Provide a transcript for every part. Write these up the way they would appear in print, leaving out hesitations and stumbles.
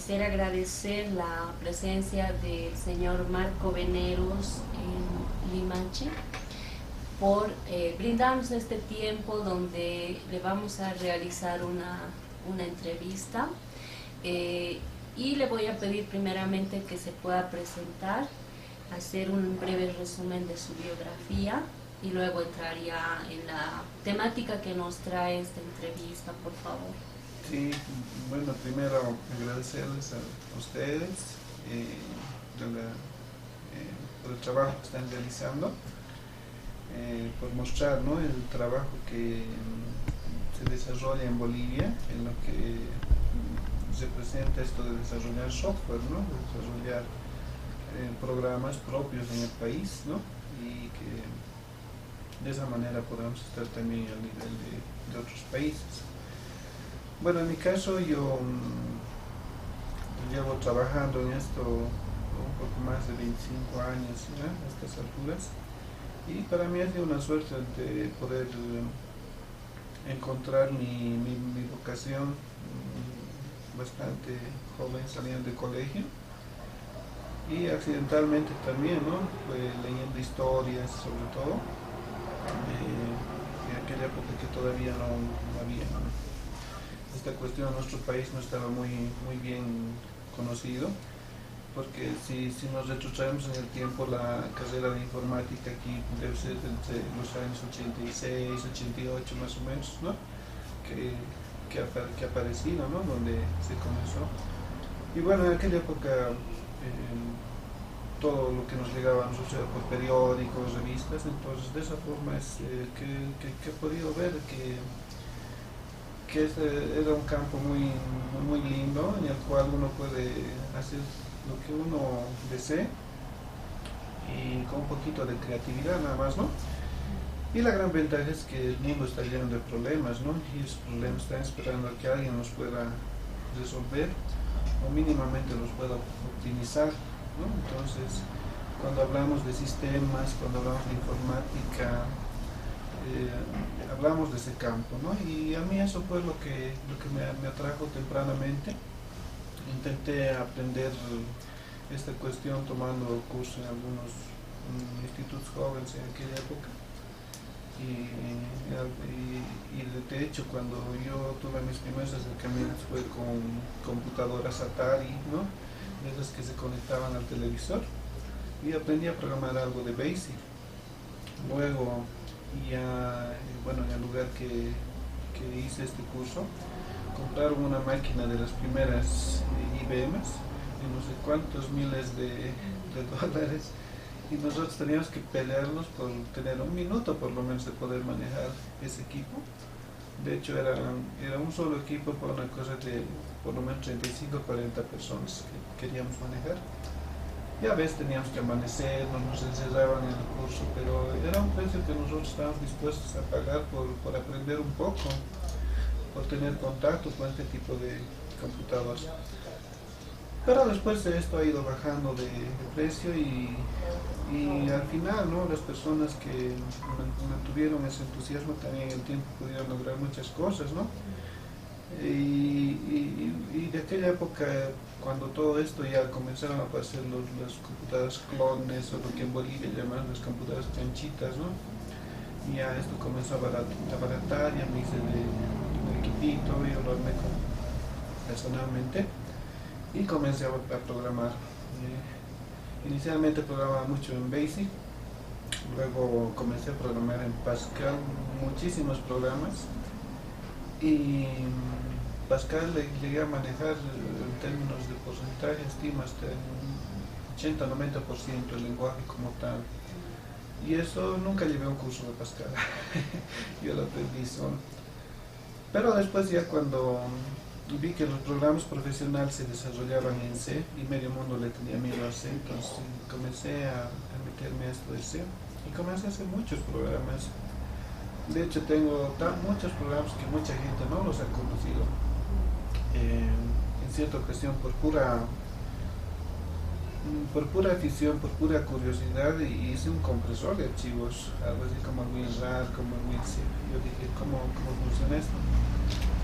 quisiera agradecer la presencia del señor Marco Veneros en Limache por brindarnos este tiempo donde le vamos a realizar una entrevista y le voy a pedir primeramente que se pueda presentar, hacer un breve resumen de su biografía y luego entraría en la temática que nos trae esta entrevista, por favor. Sí, bueno, primero agradecerles a ustedes por el trabajo que están realizando, por mostrar, ¿no?, el trabajo que se desarrolla en Bolivia, en lo que representa esto de desarrollar software, ¿no?, de desarrollar programas propios en el país, ¿no?, y que de esa manera podamos estar también al nivel de otros países. Bueno, en mi caso yo llevo trabajando en esto un poco más de 25 años ya, a estas alturas, y para mí ha sido una suerte de poder encontrar mi vocación bastante joven, saliendo de colegio, y accidentalmente también, ¿no?, leyendo historias sobre todo, en aquella época que todavía no había, ¿no?, esta cuestión en nuestro país no estaba muy bien conocido, porque si nos retrotraemos en el tiempo, la carrera de informática aquí debe ser entre los años 86, 88 más o menos, ¿no?, que ha aparecido, ¿no?, donde se comenzó. Y bueno, en aquella época todo lo que nos llegaba a nosotros era por periódicos, revistas, entonces de esa forma es que he podido ver que era un campo muy lindo, en el cual uno puede hacer lo que uno desee y con un poquito de creatividad nada más, ¿no? Y la gran ventaja es que el mundo está lleno de problemas, ¿no?, y esos problemas están esperando a que alguien los pueda resolver o mínimamente los pueda optimizar, ¿no? Entonces, cuando hablamos de sistemas, cuando hablamos de informática, hablamos de ese campo, ¿no? Y a mí eso fue lo que me atrajo tempranamente. Intenté aprender esta cuestión tomando cursos en algunos institutos jóvenes en aquella época, y de hecho cuando yo tuve mis primeros acercamientos fue con computadoras Atari, ¿no?, de esas que se conectaban al televisor, y aprendí a programar algo de BASIC. Luego ya, bueno, en el lugar que hice este curso, compraron una máquina de las primeras IBMs de no sé cuántos miles de dólares, y nosotros teníamos que pelearnos por tener un minuto por lo menos de poder manejar ese equipo. De hecho era un solo equipo para una cosa de por lo menos 35 o 40 personas que queríamos manejar. Y a veces teníamos que amanecer, nos encerraban en el curso, pero era un precio que nosotros estábamos dispuestos a pagar por aprender un poco, por tener contacto con este tipo de computadoras. Pero después esto ha ido bajando de precio, y al final, ¿no?, las personas que mantuvieron ese entusiasmo también en el tiempo pudieron lograr muchas cosas, ¿no? Y de aquella época, cuando todo esto ya comenzaron a aparecer las computadoras clones, o lo que en Bolivia llaman las computadoras chanchitas, ¿no?, y ya esto comenzó a abaratar, ya me hice de un equipito, yo lo armé personalmente, y comencé a programar. Inicialmente programaba mucho en BASIC, luego comencé a programar en Pascal, muchísimos programas, y Pascal llegué a manejar en términos de porcentaje, estimo hasta un 80-90% el lenguaje como tal, y eso nunca llevé un curso de Pascal. Yo lo aprendí solo. Pero después, ya cuando vi que los programas profesionales se desarrollaban en C y medio mundo le tenía miedo a C, entonces comencé a meterme a esto de C y comencé a hacer muchos programas. De hecho tengo muchos programas que mucha gente no los ha conocido. En cierta ocasión, por pura afición, por pura curiosidad, hice un compresor de archivos, algo así como el WinRAR, como el WinZip. Yo dije, ¿cómo funciona esto?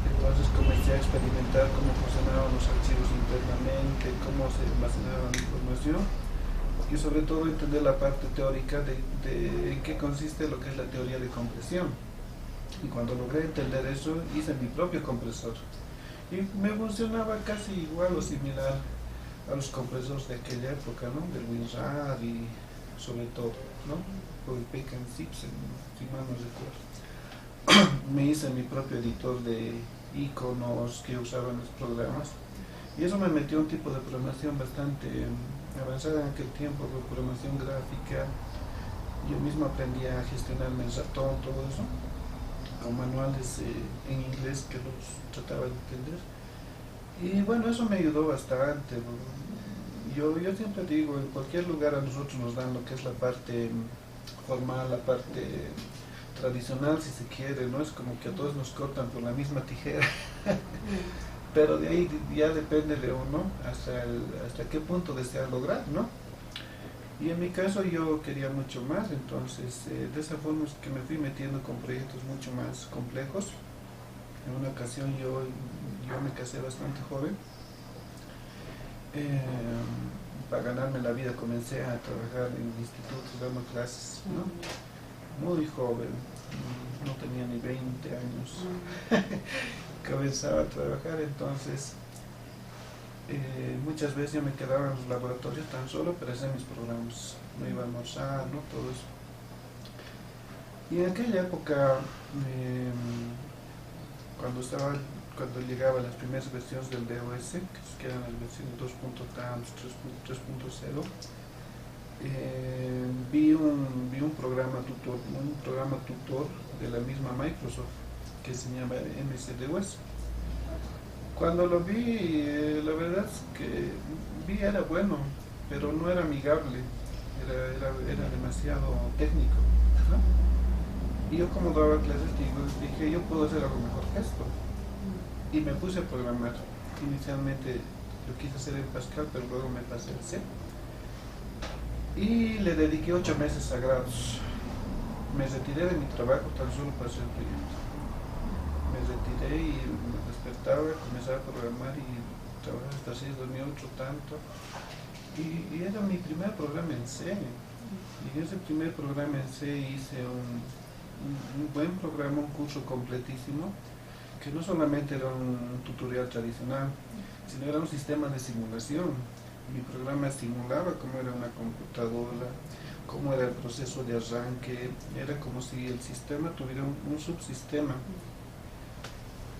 Entonces comencé a experimentar cómo funcionaban los archivos internamente, cómo se almacenaba la información y sobre todo entender la parte teórica de en qué consiste lo que es la teoría de compresión. Y cuando logré entender eso, hice mi propio compresor. Y me funcionaba casi igual o similar a los compresores de aquella época, ¿no? Del WinRAR y sobre todo, ¿no? Por el Pecan Simpson, si mal no recuerdo. Me hice mi propio editor de iconos que usaba en los programas. Y eso me metió un tipo de programación bastante avanzada en aquel tiempo, de programación gráfica. Yo mismo aprendí a gestionarme el ratón, todo eso, con manuales en inglés que los trataba de entender. Y bueno, eso me ayudó bastante. Yo siempre digo, en cualquier lugar a nosotros nos dan lo que es la parte formal, la parte tradicional, si se quiere, ¿no? Es como que a todos nos cortan por la misma tijera. Pero de ahí ya depende de uno hasta qué punto desea lograr, ¿no? Y en mi caso yo quería mucho más, entonces de esa forma es que me fui metiendo con proyectos mucho más complejos. En una ocasión yo me casé bastante joven. Para ganarme la vida comencé a trabajar en institutos dando clases, ¿no? Muy joven, no tenía ni 20 años. Comenzaba a trabajar, entonces muchas veces yo me quedaba en los laboratorios tan solo para hacer mis programas, no iba a almorzar, ¿no? Todo eso. Y en aquella época, cuando llegaban las primeras versiones del DOS, que eran las versiones 2.TAMS, 3.0, vi un programa tutor de la misma Microsoft que se llama MCDOS. Cuando lo vi, la verdad es que era bueno, pero no era amigable, era demasiado técnico, ¿no? Y yo como daba clases, dije, yo puedo hacer algo mejor que esto. Y me puse a programar. Inicialmente lo quise hacer en Pascal, pero luego me pasé al C. Y le dediqué 8 meses sagrados. Me retiré de mi trabajo tan solo para hacer el proyecto. Me retiré y me despertaba, comenzaba a programar y trabajaba hasta 6, dormía otro tanto. Y era mi primer programa en C. Y en ese primer programa en C hice un buen programa, un curso completísimo, que no solamente era un tutorial tradicional, sino era un sistema de simulación. Mi programa simulaba cómo era una computadora, cómo era el proceso de arranque, era como si el sistema tuviera un subsistema.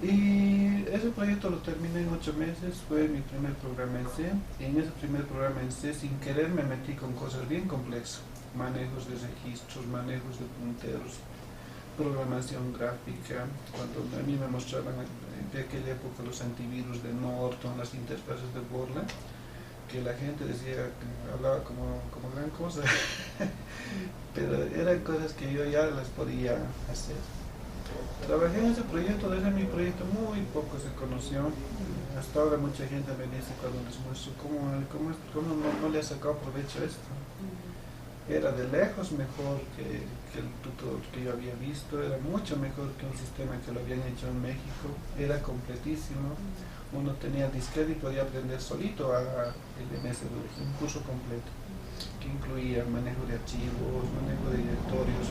Y ese proyecto lo terminé en 8 meses, fue mi primer programa en C, y en ese primer programa en C, sin querer, me metí con cosas bien complejas, manejos de registros, manejos de punteros, programación gráfica. Cuando a mí me mostraban de aquella época los antivirus de Norton, las interfaces de Borland, que la gente decía, hablaba como gran cosa, pero eran cosas que yo ya las podía hacer. Trabajé en ese proyecto, desde mi proyecto muy poco se conoció. Hasta ahora mucha gente me dice cuando les muestro cómo no le ha sacado provecho a esto. Era de lejos mejor que el tutor que yo había visto, era mucho mejor que un sistema que lo habían hecho en México, era completísimo. Uno tenía disquete y podía aprender solito el MS2, un curso completo, que incluía manejo de archivos, manejo de directorios,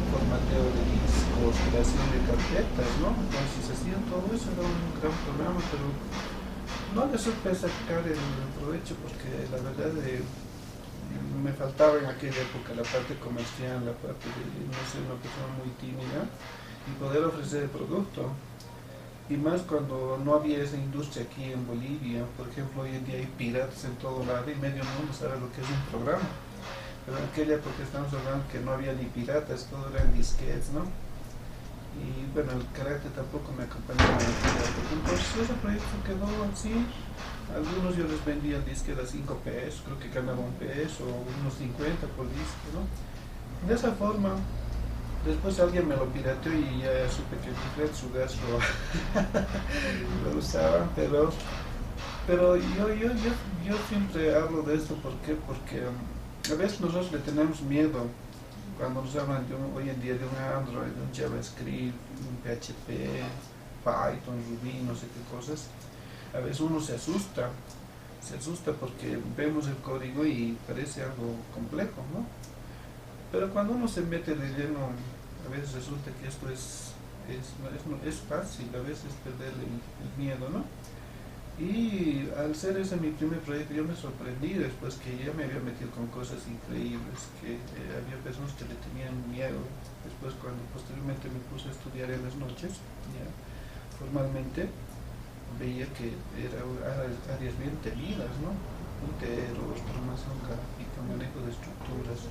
formateo de discos, creación de carpetas, ¿no? Entonces hacían todo eso, era un gran programa, pero no le supe sacar el provecho porque la verdad me faltaba en aquella época la parte comercial, la parte de, no sé, una persona muy tímida y poder ofrecer el producto. Y más cuando no había esa industria aquí en Bolivia. Por ejemplo, hoy en día hay piratas en todo lado y medio mundo sabe lo que es un programa. Pero en aquella época estamos hablando que no había ni piratas, todo eran disquetes, ¿no? Y bueno, el carácter tampoco me acompañaba en aquella época. Entonces ese proyecto quedó así. Algunos yo les vendía el disquete a 5 pesos, creo que ganaba un peso, unos 50 por disco, ¿no? De esa forma. Después alguien me lo pirateó y ya supe que Fred Sugas lo usaban, pero yo siempre hablo de esto. ¿Por qué? Porque a veces nosotros le tenemos miedo cuando nos hablan hoy en día de un Android, de un JavaScript, un PHP, Python, Ruby, no sé qué cosas, a veces uno se asusta porque vemos el código y parece algo complejo, ¿no? Pero cuando uno se mete de lleno, a veces resulta que esto es fácil, a veces perder el miedo, ¿no? Y al ser ese mi primer proyecto, yo me sorprendí después que ya me había metido con cosas increíbles, que había personas que le tenían miedo. Después, cuando posteriormente me puse a estudiar en las noches, ya formalmente, veía que eran áreas bien temidas, ¿no? Punteros, programación gráfica, manejo de estructuras,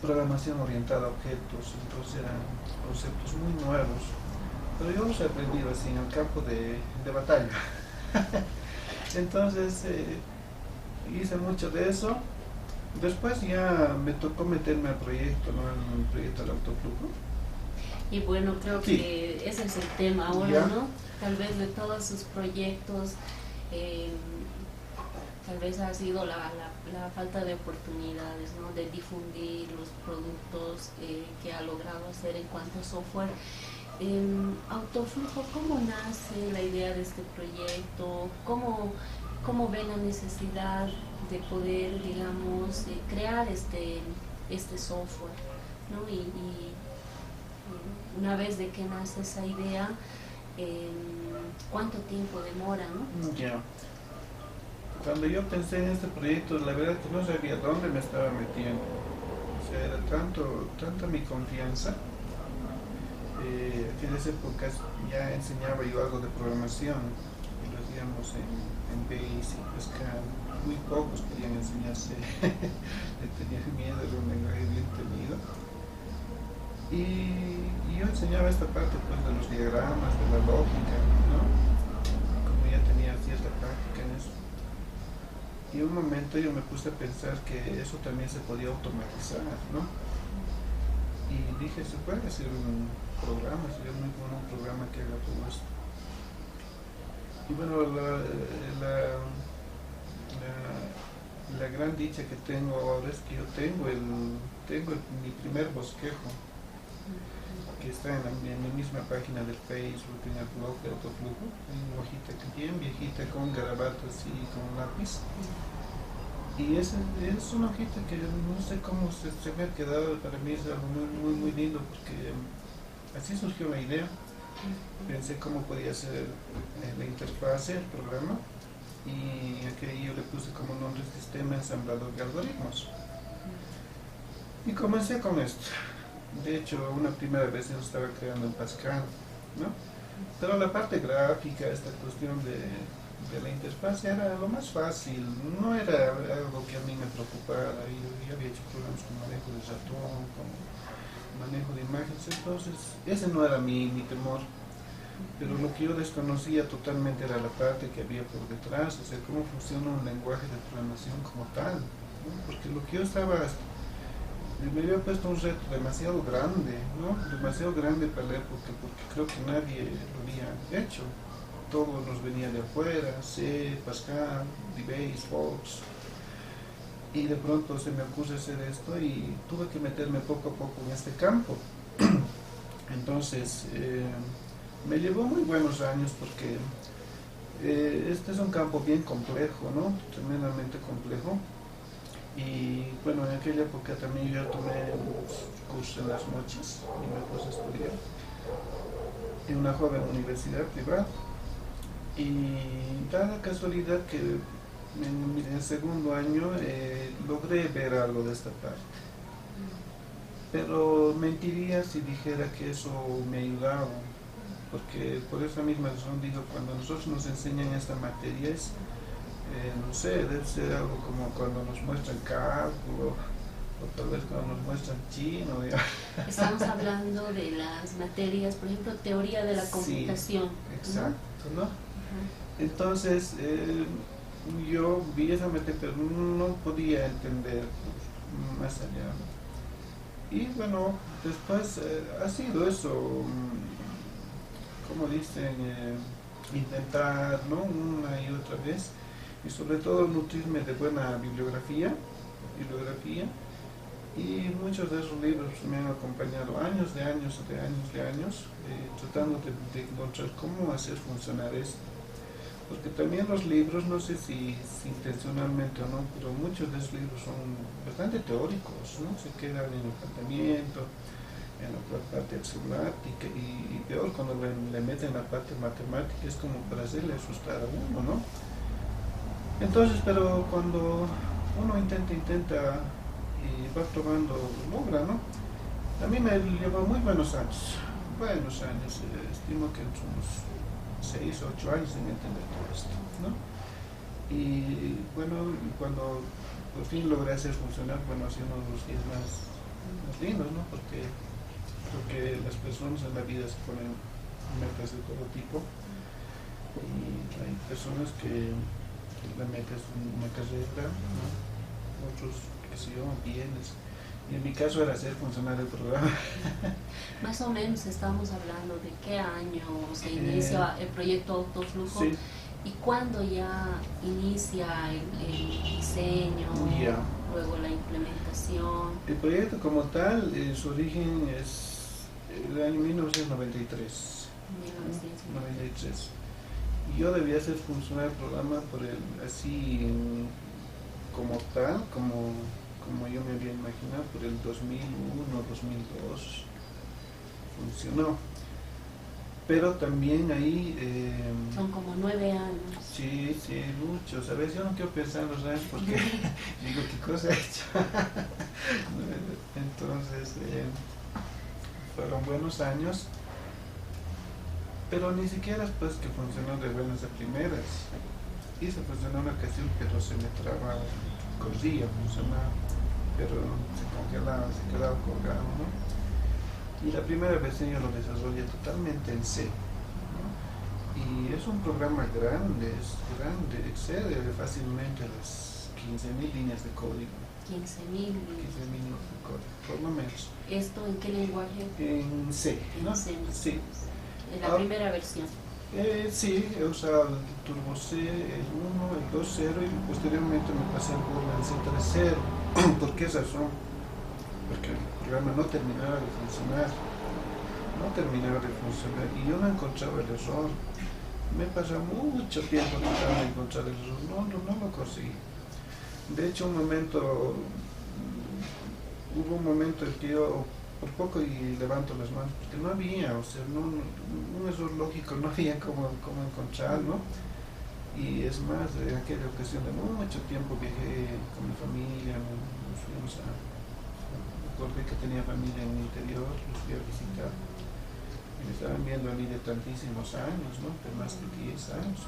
programación orientada a objetos, entonces eran conceptos muy nuevos. Pero yo los he aprendido así en el campo de batalla. Entonces hice mucho de eso. Después ya me tocó meterme al proyecto, ¿no? En el proyecto del autoflujo. Y bueno, creo Sí. que ese es el tema ahora, Ya. ¿no? Tal vez de todos sus proyectos, tal vez ha sido la falta de oportunidades, ¿no? De difundir los productos que ha logrado hacer en cuanto a software. Autoflujo, ¿cómo nace la idea de este proyecto? ¿Cómo ve la necesidad de poder, digamos, crear este software, ¿no? Y una vez de que nace esa idea, ¿cuánto tiempo demora, no? Ya. Cuando yo pensé en este proyecto, la verdad que no sabía dónde me estaba metiendo. O sea, era tanta mi confianza. En esas épocas ya enseñaba yo algo de programación, y lo hacíamos en Basic, Pascal. Muy pocos querían enseñarse, le tenían miedo, era un lenguaje bien temido. Y yo enseñaba esta parte pues, de los diagramas, de la lógica, ¿no? Como ya tenía cierta práctica en eso. Y un momento yo me puse a pensar que eso también se podía automatizar, ¿no? Y dije, se puede hacer un programa, sería muy bueno un programa que haga todo esto. Y bueno, la gran dicha que tengo ahora es que yo tengo mi primer bosquejo, que está en mi misma página de Facebook, en el blog de Autoflujo, en una hojita bien viejita con garabatos y con lápiz. Y es una hojita que no sé cómo se me ha quedado, para mí es algo muy lindo, porque así surgió la idea. Pensé cómo podía ser la interfase, el programa, y aquí yo le puse como nombre sistema ensamblador de algoritmos. Y comencé con esto. De hecho, una primera vez yo estaba creando en Pascal, ¿no? Pero la parte gráfica, esta cuestión de la interfaz era lo más fácil, no era algo que a mí me preocupara. Yo había hecho programas con manejo de ratón, con manejo de imágenes, entonces ese no era mi temor. Pero lo que yo desconocía totalmente era la parte que había por detrás, o sea, cómo funciona un lenguaje de programación como tal, ¿no? Porque lo que yo estaba, me había puesto un reto demasiado grande, ¿no? Demasiado grande para la época, porque creo que nadie lo había hecho. Todo nos venía de afuera, C, Pascal, DBase, Fox, y de pronto se me ocurre hacer esto y tuve que meterme poco a poco en este campo. Entonces, me llevó muy buenos años porque este es un campo bien complejo, ¿no? Tremendamente complejo. Y bueno, en aquella época también yo tomé unos cursos en las noches y me puse a estudiar en una joven universidad privada. Y da la casualidad que en el segundo año logré ver algo de esta parte. Pero mentiría si dijera que eso me ayudaba, porque por esa misma razón digo, cuando nosotros nos enseñan esta materia es, no sé, debe ser algo como cuando nos muestran cálculo, o tal vez cuando nos muestran chino. Estamos hablando de las materias, por ejemplo, teoría de la computación. Sí, exacto, ¿no? Entonces, yo vi esa materia, pero no podía entender más allá. Y bueno, después ha sido eso, como dicen, intentar, ¿no? Una y otra vez, y sobre todo nutrirme de buena bibliografía, Y muchos de esos libros me han acompañado años, tratando de encontrar cómo hacer funcionar esto. Porque también los libros, no sé si intencionalmente o no, pero muchos de esos libros son bastante teóricos, ¿no? Se quedan en el planteamiento, en la parte axiomática, y peor cuando le meten la parte matemática, es como para hacerle asustar a uno, ¿no? Entonces, pero cuando uno intenta y va probando, logra, ¿no? A mí me llevó muy buenos años, estimo que entre unos 6 o 8 años en entender todo esto, ¿no? Y bueno, cuando por fin logré hacer funcionar, bueno, ha sido uno de los días más lindos, ¿no? Porque las personas en la vida se ponen metas de todo tipo, y hay personas que la meta es una carrera, ¿no? Otros, qué sé yo, bienes. Y en mi caso era hacer funcionar el programa. Más o menos estamos hablando de qué año se inicia el proyecto Autoflujo, sí. Y cuándo ya inicia el diseño, yeah. Luego la implementación. El proyecto como tal, su origen es el año 1993. 1993. Y yo debía hacer funcionar el programa por así como tal, como yo me había imaginado, por el 2001, 2002 funcionó. Pero también ahí... son como 9 años. Sí, mucho. ¿Sabes? Yo no quiero pensar en los años porque digo, ¿qué cosa he hecho? Entonces, fueron buenos años, pero ni siquiera después que funcionó de buenas a primeras. Hizo funcionar una ocasión, pero se me traba, corría, funcionaba, pero se congelaba, se quedaba colgado, ¿no? Y la primera vez yo lo desarrollé totalmente en C, ¿no? Y es un programa grande, excede fácilmente las 15.000 líneas de código. 15.000 líneas de código, por lo menos. ¿Esto en qué lenguaje? En C, ¿no? En C, sí. En la primera versión. Sí, he usado el Turbo C, el 1, el 2.0 y posteriormente me pasé al Golang C3.0. ¿Por qué razón? Porque el programa no terminaba de funcionar, y yo no encontraba el error. Me pasó mucho tiempo tratando de encontrar el error, no lo conseguí. De hecho, hubo un momento en que yo por poco y levanto las manos, porque no había, un error lógico no había cómo encontrar, ¿no? Y es más, en aquella ocasión de mucho tiempo viajé con mi familia, nos fuimos recordé que tenía familia en el interior, los fui a visitar, y me estaban viendo a mí de tantísimos años, ¿no? De más de 10 años.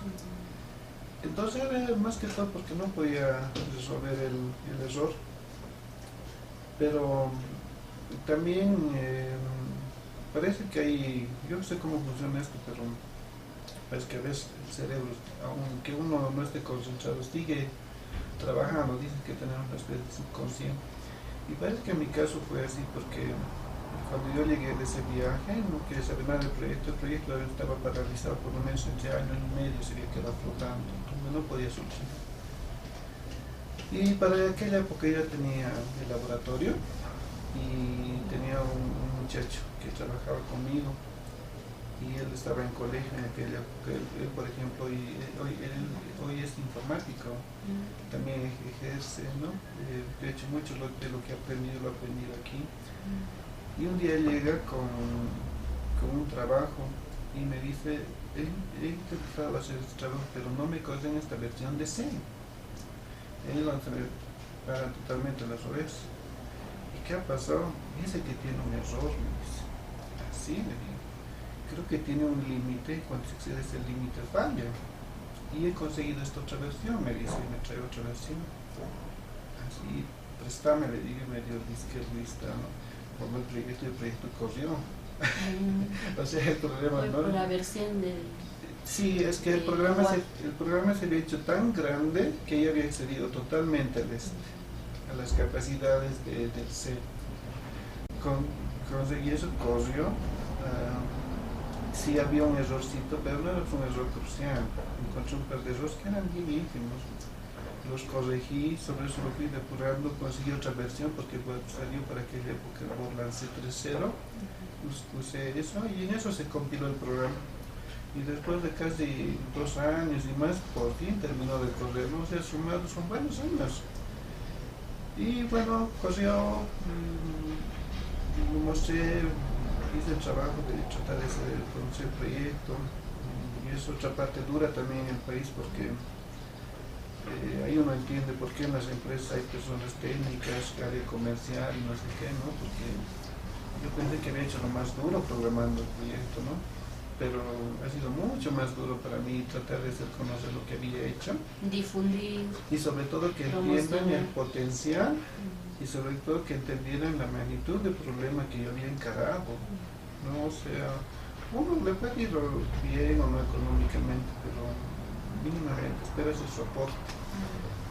Entonces era más que todo porque no podía resolver el error. Pero también parece que hay, yo no sé cómo funciona esto, pero parece que a veces el cerebro, aunque uno no esté concentrado, sigue trabajando, dicen que tenemos una especie de subconsciente. Y parece que en mi caso fue así, porque cuando yo llegué de ese viaje, no quería saber nada del proyecto. El proyecto estaba paralizado por lo menos entre año y medio, se había quedado flotando, entonces no podía solucionar. Y para aquella época ya tenía el laboratorio y tenía un muchacho que trabajaba conmigo, y él estaba en colegio en aquella época. Él, por ejemplo, hoy es informático, también ejerce, ¿no? De hecho, mucho de lo que he aprendido lo he aprendido aquí. Y un día llega con un trabajo y me dice, he intentado hacer este trabajo, pero no me corre en esta versión de C. Él se me para totalmente las orejas. ¿Y qué ha pasado? Dice que tiene un error, me dice. Así me dijo. Creo que tiene un límite, cuando se excede ese límite falla. Y he conseguido esta otra versión, me dice, y me trae otra versión. Así, préstame, le digo, me dio el disque lista, ¿no? Como el proyecto corrió. O sea, el problema no. La versión del... Sí, es que el programa se había hecho tan grande que ya había excedido totalmente a las capacidades del C. Conseguí eso, corrió. Sí había un errorcito, pero no era un error crucial. Encontré un par de errores que eran bien ínfimos. los corregí, sobre eso lo fui depurando, conseguí otra versión porque salió para aquella época el Borland C3.0, usé eso y en eso se compiló el programa. Y después de casi 2 años y más, por fin terminó de correr, ¿no? O sea, sumados son buenos años. Y bueno, corrió, mostré, hice el trabajo de tratar de conocer el proyecto, y es otra parte dura también en el país porque ahí uno entiende por qué en las empresas hay personas técnicas, área comercial y no sé qué, ¿no? Porque yo pensé que había hecho lo más duro programando el proyecto, ¿no? Pero ha sido mucho más duro para mí tratar de hacer conocer lo que había hecho. Difundir. Y sobre todo que entiendan el potencial y sobre todo que entendieran la magnitud del problema que yo había encarado, ¿no? O sea, uno le puede ir bien o no económicamente, pero mínimamente esperas su aporte.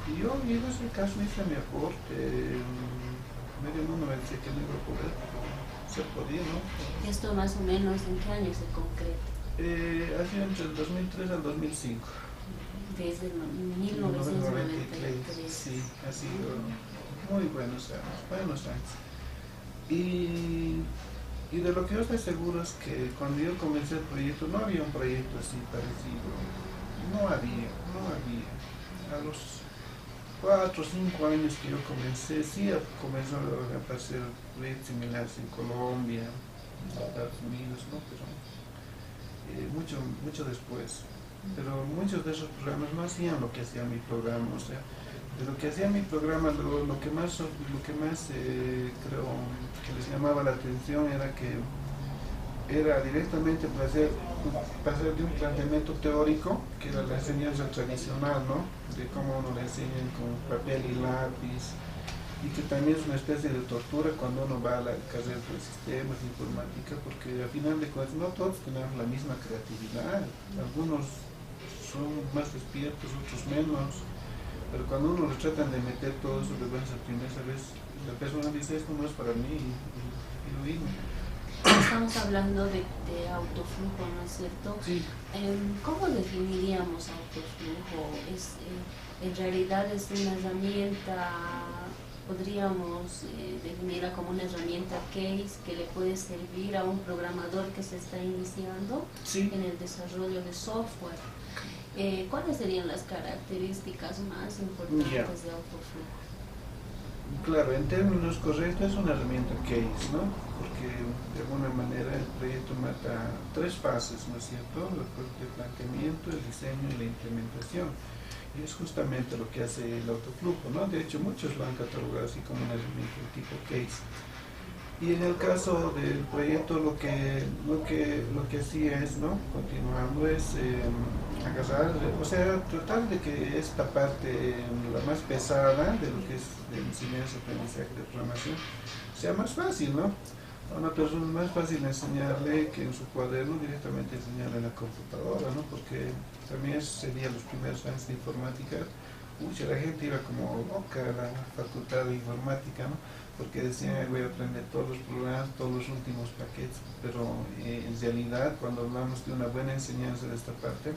Y yo en ese caso hice mi aporte. Medio mundo me decía que no iba a poder, pero se podía, ¿no? ¿Esto más o menos en qué año se concreta? Ha sido entre el 2003 al 2005. Desde 1993. Sí, ha sido muy buenos años. Y de lo que yo estoy seguro es que cuando yo comencé el proyecto, no había un proyecto así parecido. No había. A los 4 o 5 años que yo comencé, sí comenzó a aparecer proyectos similares en Colombia, en Estados Unidos, ¿no? Pero mucho después. Pero muchos de esos programas no hacían lo que hacía mi programa, o sea, de lo que hacía mi programa, lo que más creo que les llamaba la atención era que era directamente pasar de un planteamiento teórico, que era la enseñanza tradicional, ¿no? De cómo uno le enseñan con papel y lápiz, y que también es una especie de tortura cuando uno va a la carrera de sistemas, informática, porque al final de cuentas no todos tenemos la misma creatividad, algunos son más despiertos, otros menos, pero cuando uno le tratan de meter todo eso de buenas a primeras veces, la persona dice esto no es para mí y lo mismo. Estamos hablando de autoflujo, ¿no es cierto? Sí. ¿Cómo definiríamos autoflujo? En realidad es una herramienta, podríamos definirla como una herramienta case que le puede servir a un programador que se está iniciando en el desarrollo de software. ¿Cuáles serían las características más importantes de autoflujo? Claro, en términos correctos es una herramienta case, ¿no? Porque de alguna manera el proyecto mata 3 fases, ¿no es cierto? El planteamiento, el diseño y la implementación. Y es justamente lo que hace el autoflujo, ¿no? De hecho, muchos lo han catalogado así como una herramienta de tipo case. Y en el caso del proyecto lo que hacía es, ¿no? Continuando es agarrar, o sea, tratar de que esta parte, la más pesada de lo que es de enseñanza, aprendizaje de programación, sea más fácil, ¿no? A una persona es más fácil enseñarle que en su cuaderno directamente enseñarle en la computadora, ¿no? Porque también serían los primeros años de informática, la gente iba como loca a la facultad de informática, ¿no? Porque decían, voy a aprender todos los programas, todos los últimos paquetes, pero en realidad cuando hablamos de una buena enseñanza de esta parte,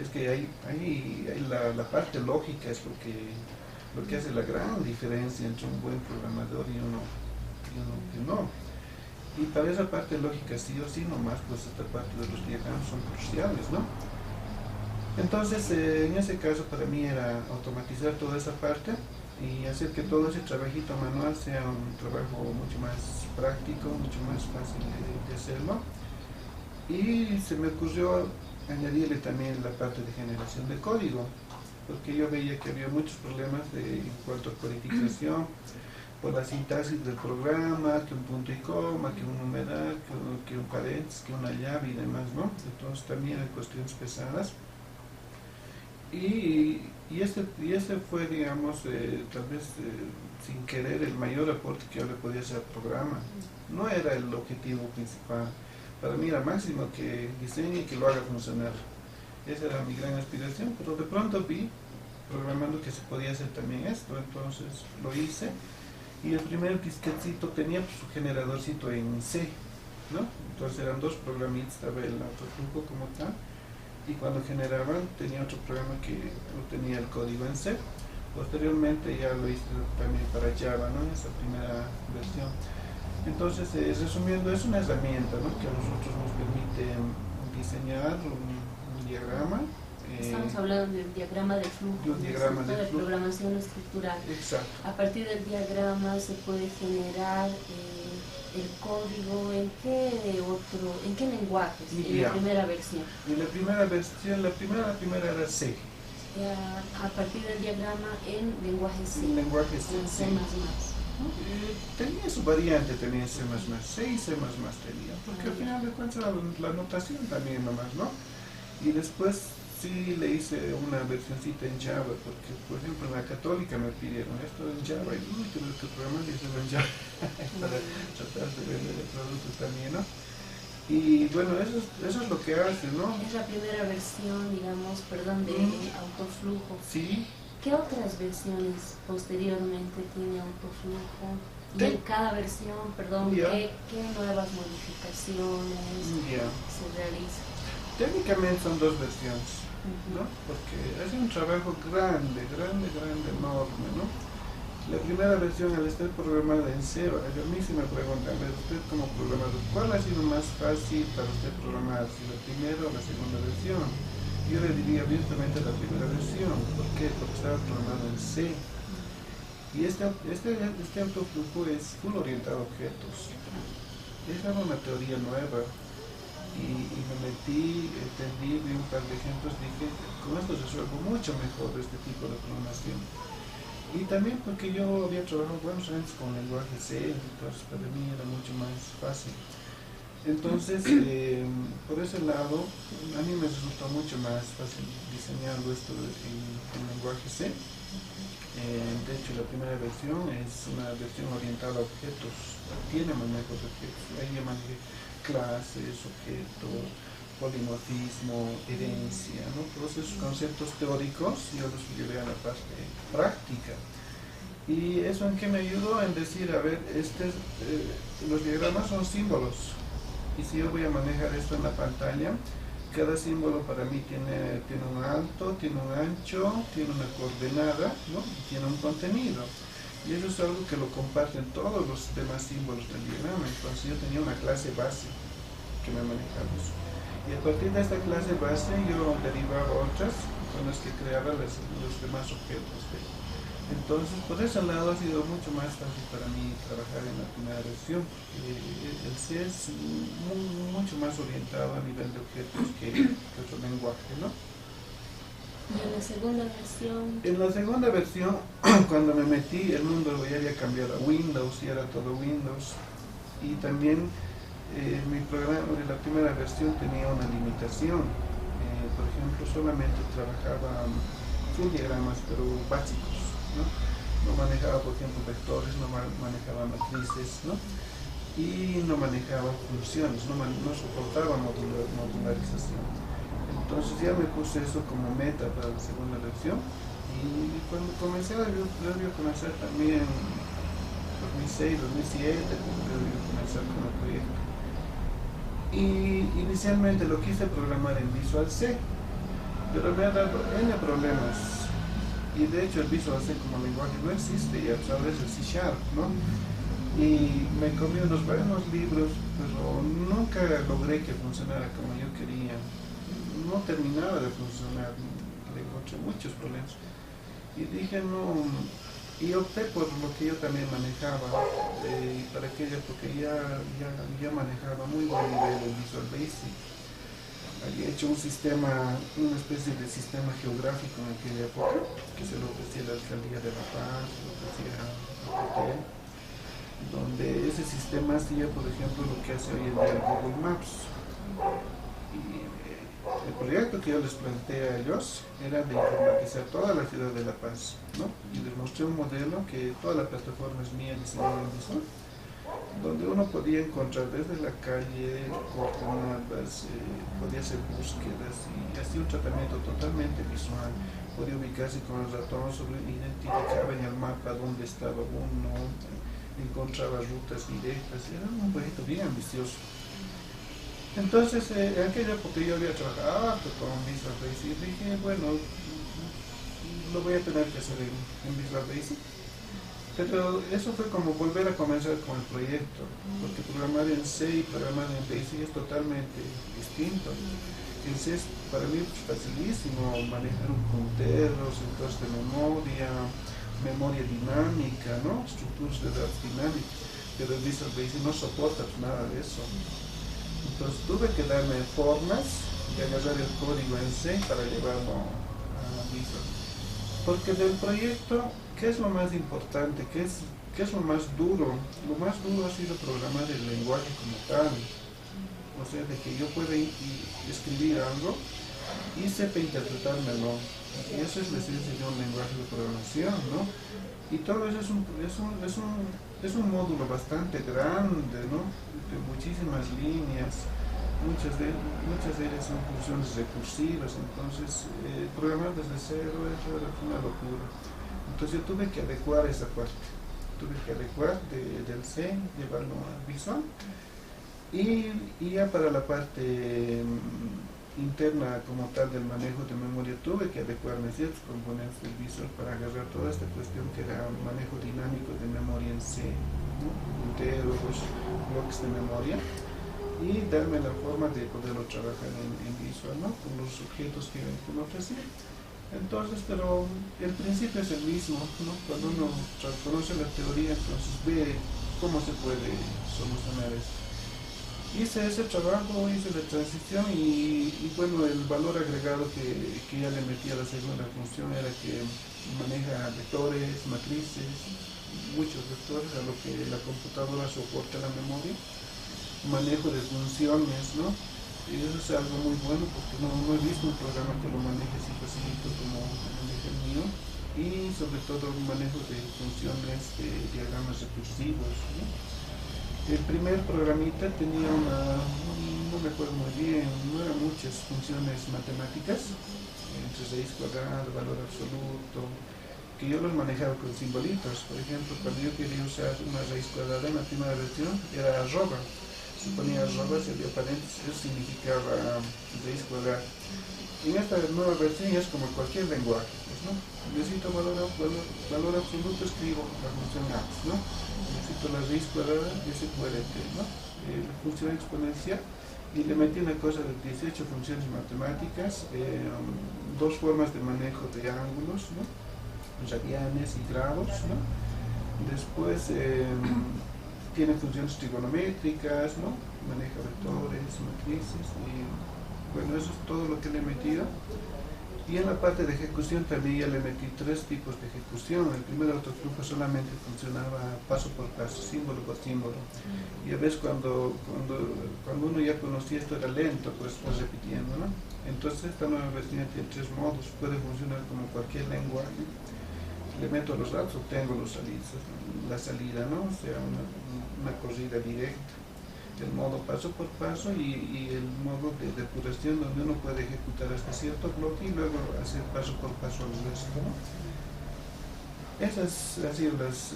es que la parte lógica es lo que hace la gran diferencia entre un buen programador y uno que no. Y para esa parte lógica sí o sí nomás, pues esta parte de los diagramas son cruciales, ¿no? Entonces, en ese caso para mí era automatizar toda esa parte y hacer que todo ese trabajito manual sea un trabajo mucho más práctico, mucho más fácil de hacerlo. Y se me ocurrió añadirle también la parte de generación de código, porque yo veía que había muchos problemas en cuanto a codificación, por la sintaxis del programa, que un punto y coma, que un numeral, que un paréntesis, que una llave y demás, ¿no? Entonces también hay cuestiones pesadas. Y este fue, digamos, tal vez sin querer, el mayor aporte que yo le podía hacer al programa. No era el objetivo principal. Para mí era máximo que diseñe y que lo haga funcionar. Esa era mi gran aspiración, pero de pronto vi programando que se podía hacer también esto, entonces lo hice. Y el primer disquetcito tenía pues, su generadorcito en C, ¿no? Entonces eran 2 programitas, estaba el autoflujo como tal. Y cuando generaban tenía otro programa que no tenía el código en C, Posteriormente ya lo hice también para Java, ¿no? Esa primera versión. Entonces, resumiendo, es una herramienta, ¿no? Que a nosotros nos permite diseñar un diagrama. Estamos hablando del diagrama de flujo, de un diagrama de flujo. programación estructural. Exacto. A partir del diagrama se puede generar el código en qué lenguajes, en la primera versión. En la primera versión, la primera era C. A partir del diagrama en lenguaje C. En lenguaje C. En C++. Tenía su variante, tenía C++, C y C++ tenía, porque al final de cuentas la notación también nomás, ¿no? Y después sí le hice una versioncita en Java, porque por ejemplo en la católica me pidieron esto en Java, y tuve que programar y hacerlo en Java, para tratar de vender el producto también, ¿no? Y bueno, eso es lo que hace, ¿no? Es la primera versión, digamos, de autoflujo. Sí. ¿Qué otras versiones posteriormente tiene autoflujo? Y en cada versión, ¿qué nuevas modificaciones se realizan? Técnicamente son dos versiones, ¿no? Porque es un trabajo grande, enorme, ¿no? La primera versión, al estar programada en C, a mí se me preguntan, usted como programador, ¿cuál ha sido más fácil para usted programar? ¿Si la primera o la segunda versión? Yo le diría abiertamente la primera versión. ¿Por qué? Porque estaba programado en C. Y este autoflujo es full orientado a objetos. Esa era una teoría nueva. Y me metí, entendí, vi un par de ejemplos, dije, con esto resuelvo mucho mejor este tipo de programación. Y también porque yo había trabajado buenos años con lenguaje C, entonces para mí era mucho más fácil. Entonces, por ese lado, a mí me resultó mucho más fácil diseñarlo esto en lenguaje C. De hecho, la primera versión es una versión orientada a objetos, tiene manejo de objetos, ahí ya manejé clases, objetos, polimorfismo, herencia, ¿no? Todos esos conceptos teóricos yo los llevé a la parte práctica. Y eso en qué me ayudó en decir, a ver, los diagramas son símbolos. Y si yo voy a manejar esto en la pantalla, cada símbolo para mí tiene un alto, tiene un ancho, tiene una coordenada, ¿no? Y tiene un contenido. Y eso es algo que lo comparten todos los demás símbolos del diagrama. Entonces yo tenía una clase base que me manejaba eso. Y a partir de esta clase base yo derivaba otras con las que creaba los demás objetos. Entonces, por ese lado ha sido mucho más fácil para mí trabajar en la primera versión. El C es mucho más orientado a nivel de objetos que otro lenguaje, ¿no? ¿Y en la segunda versión? En la segunda versión, cuando me metí, el mundo ya había cambiado a Windows y era todo Windows. Y también mi programa de la primera versión tenía una limitación. Por ejemplo, solamente trabajaba full diagramas, pero básicos, ¿no? No manejaba, por ejemplo, vectores, no manejaba matrices, ¿no? Y no manejaba funciones, no soportaba modularización. Entonces ya me puse eso como meta para la segunda versión. Y cuando comencé, yo comencé también en 2006, 2007, yo comenzar con el proyecto. Y inicialmente lo quise programar en Visual C, pero me ha dado N problemas. Y de hecho el Visual C como lenguaje no existe, ya sabes, el C#, ¿no? Y me comí unos buenos libros, pero nunca logré que funcionara como yo quería. No terminaba de funcionar, le encontré muchos problemas. Y dije no, y opté por lo que yo también manejaba, para aquella, porque ya manejaba muy buen nivel el Visual Basic. Había hecho una especie de sistema geográfico en aquella época, que se lo ofrecía la Alcaldía de La Paz, se lo ofrecía a donde ese sistema hacía, por ejemplo, lo que hace hoy en día Google Maps. Y el proyecto que yo les planteé a ellos era de informatizar toda la ciudad de La Paz, ¿no? Y les mostré un modelo que toda la plataforma es mía, diseñada en Visual, donde uno podía encontrar desde la calle coordenadas, podía hacer búsquedas y hacía un tratamiento totalmente visual. Podía ubicarse con el ratón, identificaba en el mapa dónde estaba uno, encontraba rutas directas. Era un proyecto bien ambicioso. Entonces, en aquella época yo había trabajado con Visual Basic y dije, bueno, lo voy a tener que hacer en Visual Basic. Pero eso fue como volver a comenzar con el proyecto, porque programar en C y programar en Basic es totalmente distinto. En C es para mí facilísimo manejar un puntero, sectores de memoria, memoria dinámica, ¿no? Estructuras de datos dinámicas, pero el Visual Basic no soporta nada de eso. Entonces tuve que darme formas de agarrar el código en C para llevarlo a Visual. Porque del proyecto, ¿qué es lo más importante? ¿Qué es lo más duro? Lo más duro ha sido programar el lenguaje como tal. O sea, de que yo pueda escribir algo y sepa interpretármelo. Y eso es la esencia de un lenguaje de programación, ¿no? Y todo eso es un módulo bastante grande, ¿no? De muchísimas líneas. Muchas de ellas son funciones recursivas, entonces programar desde cero era una locura. Entonces yo tuve que adecuar esa parte, del C, llevarlo a Visual, y ya para la parte interna como tal del manejo de memoria tuve que adecuarme a ciertos componentes del Visual para agarrar toda esta cuestión que era un manejo dinámico de memoria en C, ¿no? Punteros, bloques de memoria, y darme la forma de poderlo trabajar en Visual, ¿no? Con los objetos que me ofrecía. Entonces, pero el principio es el mismo, ¿no? Cuando uno conoce la teoría, entonces ve cómo se puede solucionar esto. Hice ese trabajo, hice la transición y bueno, el valor agregado que ya le metí a la segunda función era que maneja vectores, matrices, muchos vectores, a lo que la computadora soporta la memoria. Manejo de funciones, ¿no? Y eso es algo muy bueno porque no he visto un programa que lo maneje así facilito como maneja el mío, y sobre todo un manejo de funciones de diagramas recursivos, ¿no? El primer programita tenía no me acuerdo muy bien, no eran muchas funciones matemáticas, entre raíz cuadrada, valor absoluto, que yo los manejaba con simbolitos. Por ejemplo, cuando yo quería usar una raíz cuadrada en la primera versión, era arroba. Se ponía arroba, se dio paréntesis, eso significaba raíz cuadrada. En esta nueva versión es como cualquier lenguaje, pues, ¿no? Necesito valor absoluto, escribo la función a, ¿no? Necesito la raíz cuadrada, SQRT, ¿no? La función exponencial, y le metí una cosa de 18 funciones matemáticas, dos formas de manejo de ángulos, ¿no? Radianes y grados, ¿no? Después tiene funciones trigonométricas, ¿no? Maneja vectores, matrices, y bueno, eso es todo lo que le he metido. Y en la parte de ejecución también ya le metí tres tipos de ejecución. El primer autoflujo solamente funcionaba paso por paso, símbolo por símbolo. Y a veces cuando uno ya conocía esto era lento, pues repitiendo, ¿no? Entonces esta nueva versión tiene tres modos, puede funcionar como cualquier lenguaje. Le meto los datos, obtengo la salida, ¿no? O sea, una corrida directa. El modo paso por paso y el modo de depuración, donde uno puede ejecutar hasta cierto bloque y luego hacer paso por paso al resto, ¿no? Esas han sido las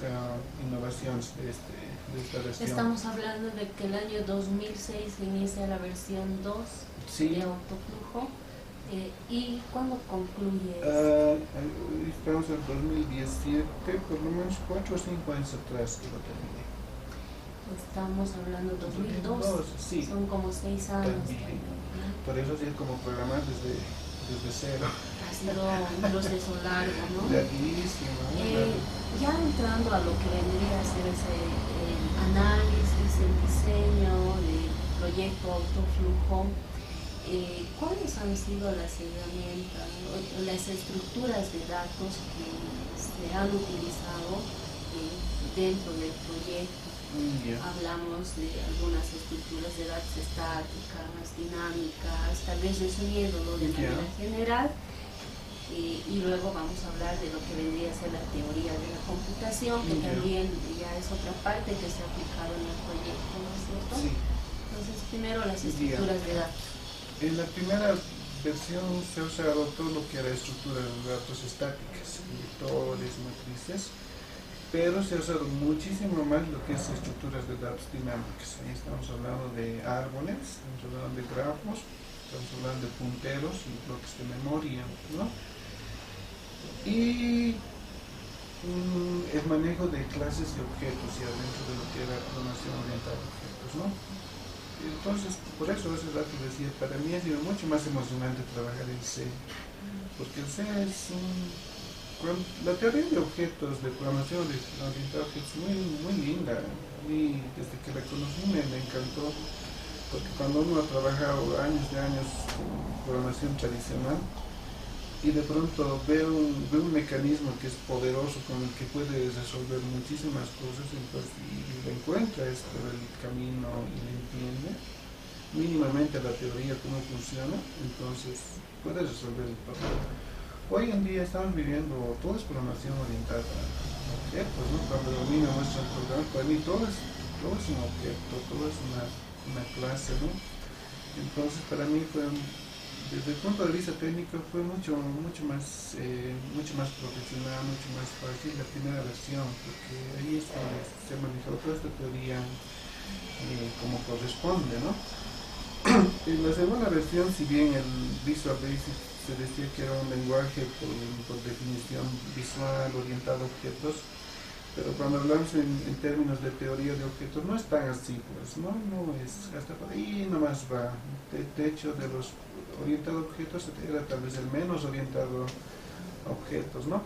innovaciones de esta versión. Estamos hablando de que el año 2006 se inicia la versión 2 sí. de autoflujo. ¿Y cuándo concluye? Estamos en 2017, por lo menos 4 o 5 años atrás que lo terminé. Estamos hablando de 2002, sí. Son como 6 años. Por eso sí es como programar desde cero. Ha sido un proceso largo, ¿no? Larguísimo. Ya entrando a lo que vendría a ser ese análisis, el diseño del proyecto autoflujo, ¿cuáles han sido las herramientas, las estructuras de datos que se han utilizado dentro del proyecto? Hablamos de algunas estructuras de datos estáticas, dinámicas, tal vez resumiéndolo de manera general, y luego vamos a hablar de lo que vendría a ser la teoría de la computación, que también ya es otra parte que se ha aplicado en el proyecto, ¿no es cierto? Sí. Entonces, primero las estructuras de datos. En la primera versión se ha usado todo lo que era estructura de datos estáticas, vectores, matrices, pero se ha usado muchísimo más lo que es estructuras de datos dinámicas. Ahí estamos hablando de árboles, estamos hablando de grafos, estamos hablando de punteros y bloques de memoria, ¿no? y el manejo de clases y objetos ya dentro de lo que era programación orientada a objetos, ¿no? Entonces, por eso hace rato decía, para mí ha sido mucho más emocionante trabajar en C, porque el C es la teoría de objetos, de programación orientada a objetos, muy linda. A mí, desde que la conocí, me encantó, porque cuando uno ha trabajado años de años con programación tradicional, y de pronto ve un mecanismo que es poderoso, con el que puede resolver muchísimas cosas, entonces, y le encuentra esto del camino y le entiende mínimamente la teoría, cómo funciona, entonces puede resolver el problema. Hoy en día estamos viviendo, todo es programación orientada a objetos, ¿no? Cuando a mí me muestran el programa, para mí todo es un objeto, todo es una clase, ¿no? Entonces para mí fue desde el punto de vista técnico fue mucho más profesional, mucho más fácil la primera versión, porque ahí es donde se manejó toda esta teoría como corresponde, ¿no? En la segunda versión, si bien el Visual Basic se decía que era un lenguaje por definición visual orientado a objetos, pero cuando hablamos en términos de teoría de objetos no es tan así, pues, no es, hasta por ahí nomás va. De hecho, de los orientado a objetos era tal vez el menos orientado a objetos, ¿no?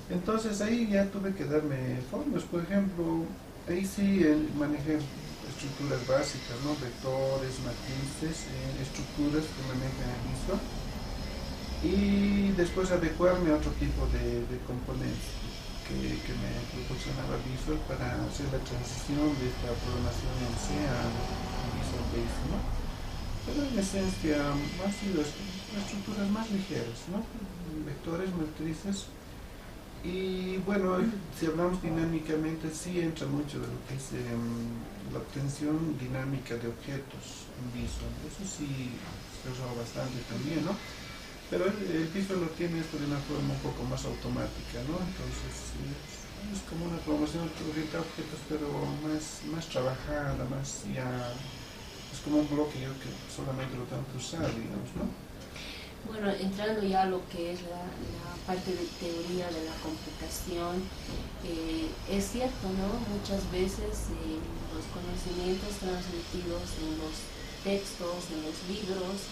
Entonces ahí ya tuve que darme formas, por ejemplo, ahí sí manejé estructuras básicas, ¿no? Vectores, matrices, estructuras que manejan el Visual, y después adecuarme a otro tipo de componentes que me proporcionaba Visual para hacer la transición de esta programación en C a Visual Basic, ¿no? Pero en esencia han sido estructuras más ligeras, ¿no? Vectores, matrices. Y bueno, si hablamos dinámicamente, sí entra mucho de lo que es la obtención dinámica de objetos en Visual. Eso sí se usa bastante también, ¿no? Pero el Visual lo tiene esto de una forma un poco más automática, ¿no? Entonces es como una programación orientada a objetos, pero más trabajada, más ya... Es como un bloque yo que solamente lo tengo que usar, digamos, ¿no? Bueno, entrando ya a lo que es la parte de teoría de la computación, es cierto, ¿no? Muchas veces los conocimientos transmitidos en los textos, en los libros,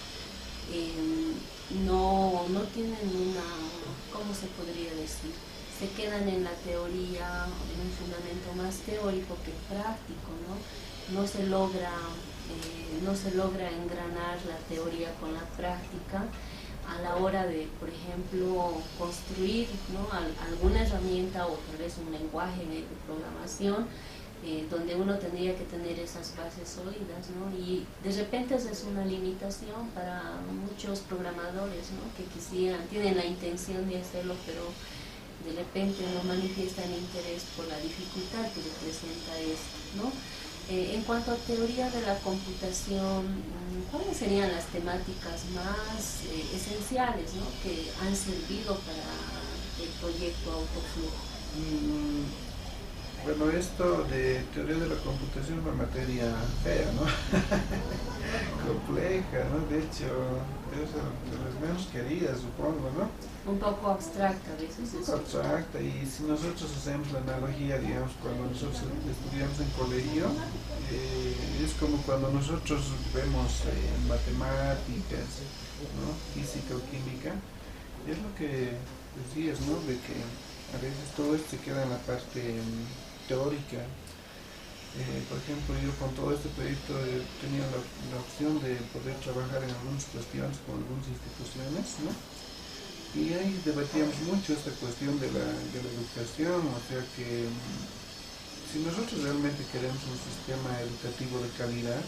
no tienen ¿cómo se podría decir? Se quedan en la teoría, en un fundamento más teórico que práctico, ¿no? No se logra engranar la teoría con la práctica a la hora de, por ejemplo, construir, ¿no? alguna herramienta o tal vez un lenguaje de programación donde uno tendría que tener esas bases sólidas, ¿no? Y de repente esa es una limitación para muchos programadores, ¿no? Que tienen la intención de hacerlo, pero de repente no manifiestan interés por la dificultad que representa esto, ¿no? En cuanto a teoría de la computación, ¿cuáles serían las temáticas más esenciales, ¿no? que han servido para el proyecto Autoflujo? Bueno, esto de teoría de la computación es una materia fea, ¿no? Compleja, ¿no? De hecho, es de las menos queridas, supongo, ¿no? Un poco abstracta a veces. Un poco abstracta, y si nosotros hacemos la analogía, digamos, cuando nosotros estudiamos en colegio, es como cuando nosotros vemos matemáticas, ¿no? Física o química, es lo que decías, ¿no? De que a veces todo esto se queda en la parte teórica. Por ejemplo, yo con todo este proyecto he tenido la opción de poder trabajar en algunas cuestiones con algunas instituciones, ¿no? Y ahí debatíamos mucho esta cuestión de la educación, o sea que si nosotros realmente queremos un sistema educativo de calidad,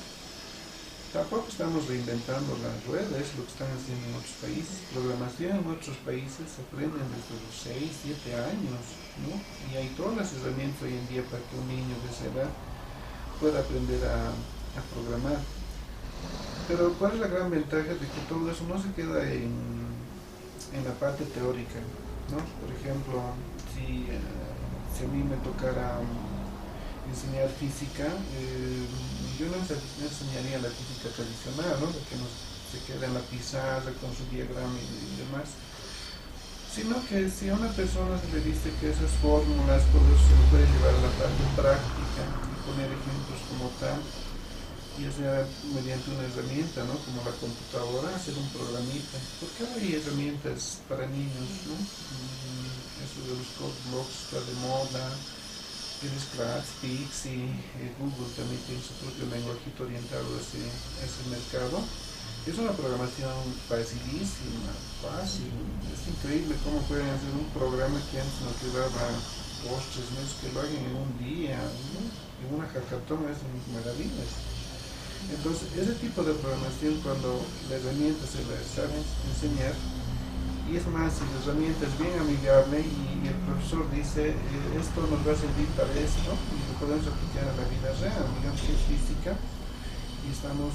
tampoco estamos reinventando la rueda, es lo que están haciendo en otros países. Programación en otros países se aprenden desde los 6, 7 años, ¿no? Y hay todas las herramientas hoy en día para que un niño de esa edad pueda aprender a programar. Pero ¿cuál es la gran ventaja de que todo eso no se queda en la parte teórica, ¿no? Por ejemplo, si a mí me tocara enseñar física, yo no enseñaría la física tradicional, ¿no? Que se queda en la pizarra con su diagrama y demás, sino que si a una persona se le dice que esas fórmulas, todo eso se lo puede llevar a la parte práctica y poner ejemplos como tal, ya sea mediante una herramienta, ¿no? Como la computadora, hacer un programita, porque ahora hay herramientas para niños, ¿no? Eso de los code blocks está de moda, el Scratch, Pixie, Google también tiene su propio lenguajito orientado a ese mercado. Es una programación facilísima, fácil. Es increíble cómo pueden hacer un programa que antes nos llevaba 2, 3 meses, que lo hagan en un día, ¿no? En una hackathon es maravillas. Entonces, ese tipo de programación, cuando la herramienta se la sabe enseñar, y es más, si la herramienta es bien amigable y el profesor dice, esto nos va a servir para esto, y lo podemos aplicar a la vida real, digamos que es física, y estamos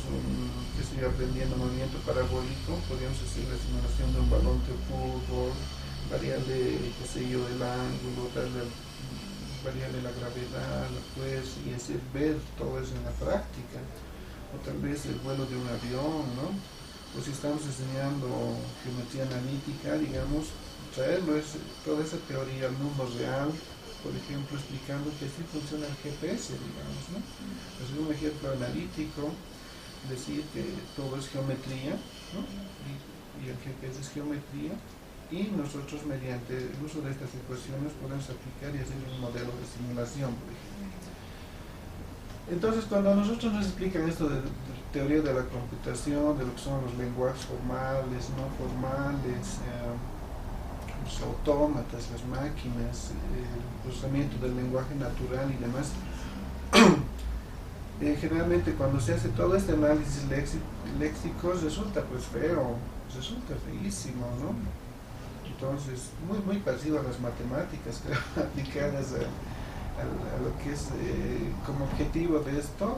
aprendiendo movimiento parabólico, podríamos hacer la simulación de un balón de fútbol, variarle, qué sé yo, el ángulo, variarle la gravedad, pues, y hacer ver todo eso en la práctica, o tal vez el vuelo de un avión, ¿no? O si estamos enseñando geometría analítica, digamos, toda esa teoría al mundo real, por ejemplo, explicando que así funciona el GPS, digamos, ¿no? Es un ejemplo analítico, decir que todo es geometría, ¿no? Y el GPS es geometría, y nosotros mediante el uso de estas ecuaciones podemos aplicar y hacer un modelo de simulación, por ejemplo. Entonces, cuando a nosotros nos explican esto de teoría de la computación, de lo que son los lenguajes formales, no formales, los autómatas, las máquinas, el procesamiento del lenguaje natural y demás, generalmente cuando se hace todo este análisis léxico resulta pues feo, resulta feísimo, ¿no? Entonces, muy parecido a las matemáticas, creo, aplicadas a lo que es como objetivo de esto,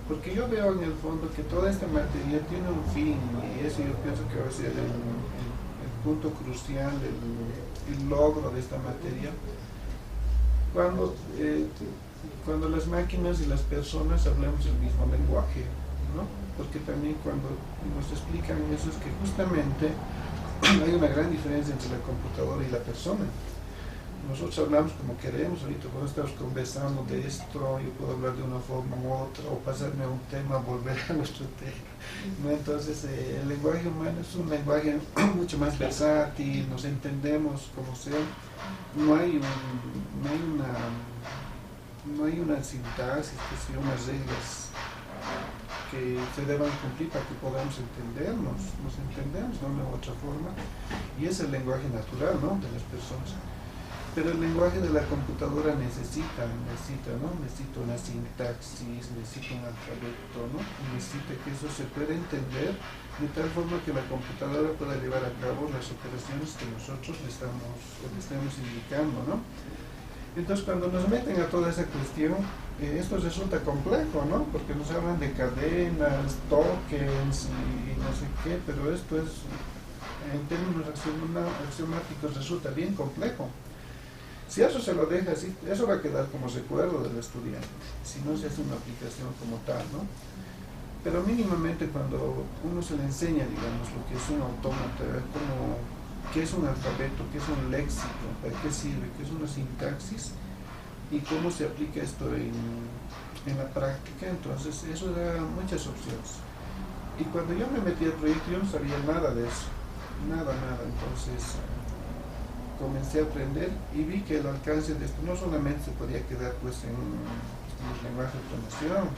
porque yo veo en el fondo que toda esta materia tiene un fin, y eso yo pienso que va a ser el punto crucial, el logro de esta materia, cuando las máquinas y las personas hablamos el mismo lenguaje, ¿no? Porque también cuando nos explican eso es que justamente hay una gran diferencia entre la computadora y la persona. Nosotros hablamos como queremos, ahorita cuando estamos conversando de esto, yo puedo hablar de una forma u otra, o pasarme a un tema, volver a nuestro tema, ¿no? Entonces, el lenguaje humano es un lenguaje mucho más versátil, nos entendemos como ser, no hay una sintaxis, unas reglas que se deban cumplir para que podamos entendernos, nos entendemos de una u otra forma, y es el lenguaje natural, ¿no?, de las personas. Pero el lenguaje de la computadora necesita, ¿no? Necesita una sintaxis, necesita un alfabeto, ¿no? Necesita que eso se pueda entender de tal forma que la computadora pueda llevar a cabo las operaciones que nosotros le estamos indicando, ¿no? Entonces, cuando nos meten a toda esa cuestión, esto resulta complejo, ¿no? Porque nos hablan de cadenas, tokens y no sé qué, pero esto es, en términos axiomáticos, resulta bien complejo. Si eso se lo deja así, eso va a quedar como recuerdo del estudiante, si no se hace una aplicación como tal, ¿no? Pero mínimamente cuando uno se le enseña, digamos, lo que es un autómata, qué es un alfabeto, qué es un léxico, para qué sirve, qué es una sintaxis y cómo se aplica esto en la práctica, entonces eso da muchas opciones. Y cuando yo me metí al proyecto yo no sabía nada de eso, nada, entonces comencé a aprender y vi que el alcance de esto no solamente se podía quedar pues en los lenguajes de programación,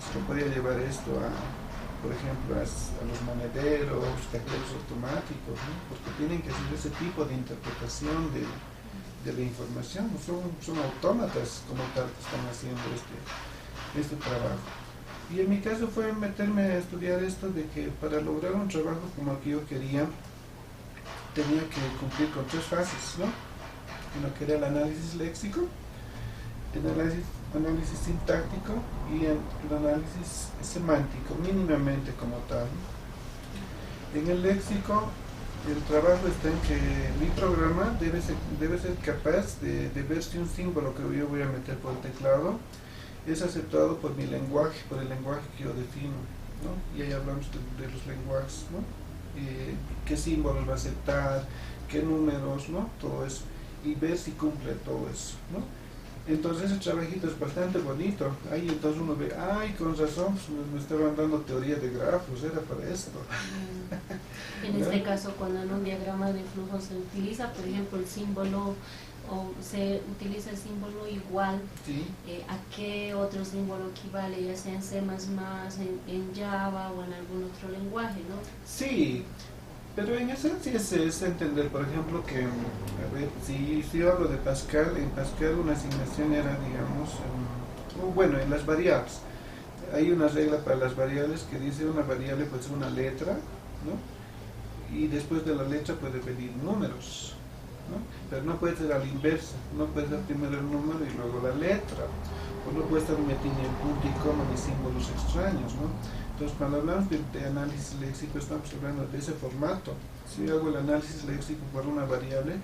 se podía llevar esto por ejemplo, a los monederos, cajeros automáticos, ¿no? Porque tienen que hacer ese tipo de interpretación de la información, son autómatas como tal que están haciendo este trabajo. Y en mi caso fue meterme a estudiar esto de que para lograr un trabajo como el que yo quería, tenía que cumplir con 3 fases, ¿no? Uno que era el análisis léxico, el análisis sintáctico y el análisis semántico, mínimamente como tal. En el léxico, el trabajo está en que mi programa debe ser capaz de ver si un símbolo que yo voy a meter por el teclado es aceptado por mi lenguaje, por el lenguaje que yo defino, ¿no? Y ahí hablamos de los lenguajes, ¿no? qué símbolos va a aceptar, qué números, ¿no? Todo eso, y ver si cumple todo eso, ¿no? Entonces ese trabajito es bastante bonito. Ahí entonces uno ve, ay, con razón, pues me estaban dando teoría de grafos, era para esto. En este caso, cuando en un diagrama de flujo se utiliza, por ejemplo, el símbolo, o se utiliza el símbolo igual, Sí. ¿A qué otro símbolo equivale, ya sea en C++, en Java o en algún otro lenguaje, ¿no? Sí, pero en esencia es entender, por ejemplo, que, a ver, si yo hablo de Pascal, en Pascal una asignación era, digamos, bueno, en las variables. Hay una regla para las variables que dice una variable puede ser una letra, ¿no? Y después de la letra puede venir números, ¿no? Pero no puede ser a la inversa, no puede ser primero el número y luego la letra, o no puede estar metiendo el punto y coma ni símbolos extraños, ¿no? Entonces, cuando hablamos de análisis léxico, estamos hablando de ese formato. Si yo hago el análisis léxico por una variable,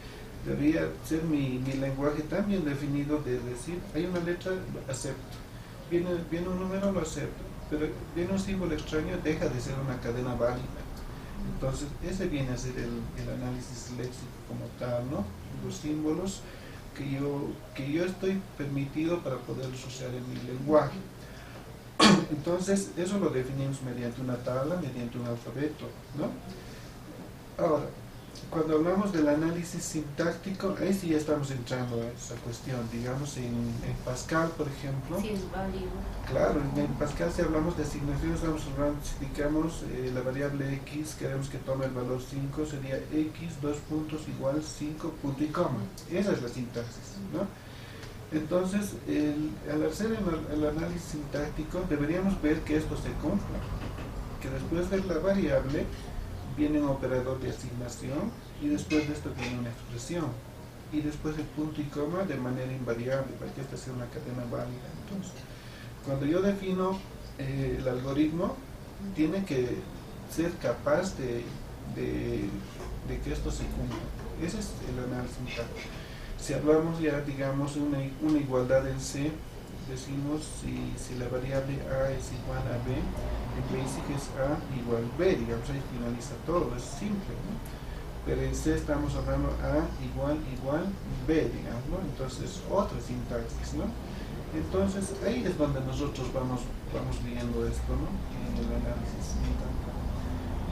debería ser mi lenguaje tan bien definido de decir, hay una letra, acepto, viene un número, lo acepto, pero viene un símbolo extraño, deja de ser una cadena válida. Entonces, ese viene a ser el análisis léxico como tal, ¿no? Los símbolos que yo estoy permitido para poderlos usar en mi lenguaje. Entonces, eso lo definimos mediante una tabla, mediante un alfabeto, ¿no? Ahora, cuando hablamos del análisis sintáctico, ahí sí ya estamos entrando a esa cuestión, digamos, en Pascal, por ejemplo. Sí, es válido. Claro, en Pascal si hablamos de asignaciones, estamos hablando, si digamos, la variable x, queremos que tome el valor 5, sería x, 2 puntos, igual 5, punto y coma. Esa es la sintaxis, ¿no? Entonces, al hacer el análisis sintáctico, deberíamos ver que esto se cumpla, que después de la variable viene un operador de asignación y después de esto viene una expresión y después el punto y coma de manera invariable para que esta sea una cadena válida. Entonces, cuando yo defino el algoritmo, tiene que ser capaz de que esto se cumpla. Ese es el análisis sintáctico. Si hablamos ya, digamos, una igualdad en C, decimos si la variable A es igual a B, en BASIC es A igual B, digamos, ahí finaliza todo, es simple, ¿no? Pero en C estamos hablando A igual B, digamos, ¿no? Entonces, otra sintaxis, ¿no? Entonces, ahí es donde nosotros vamos viendo esto, ¿no? En el análisis sintáctico.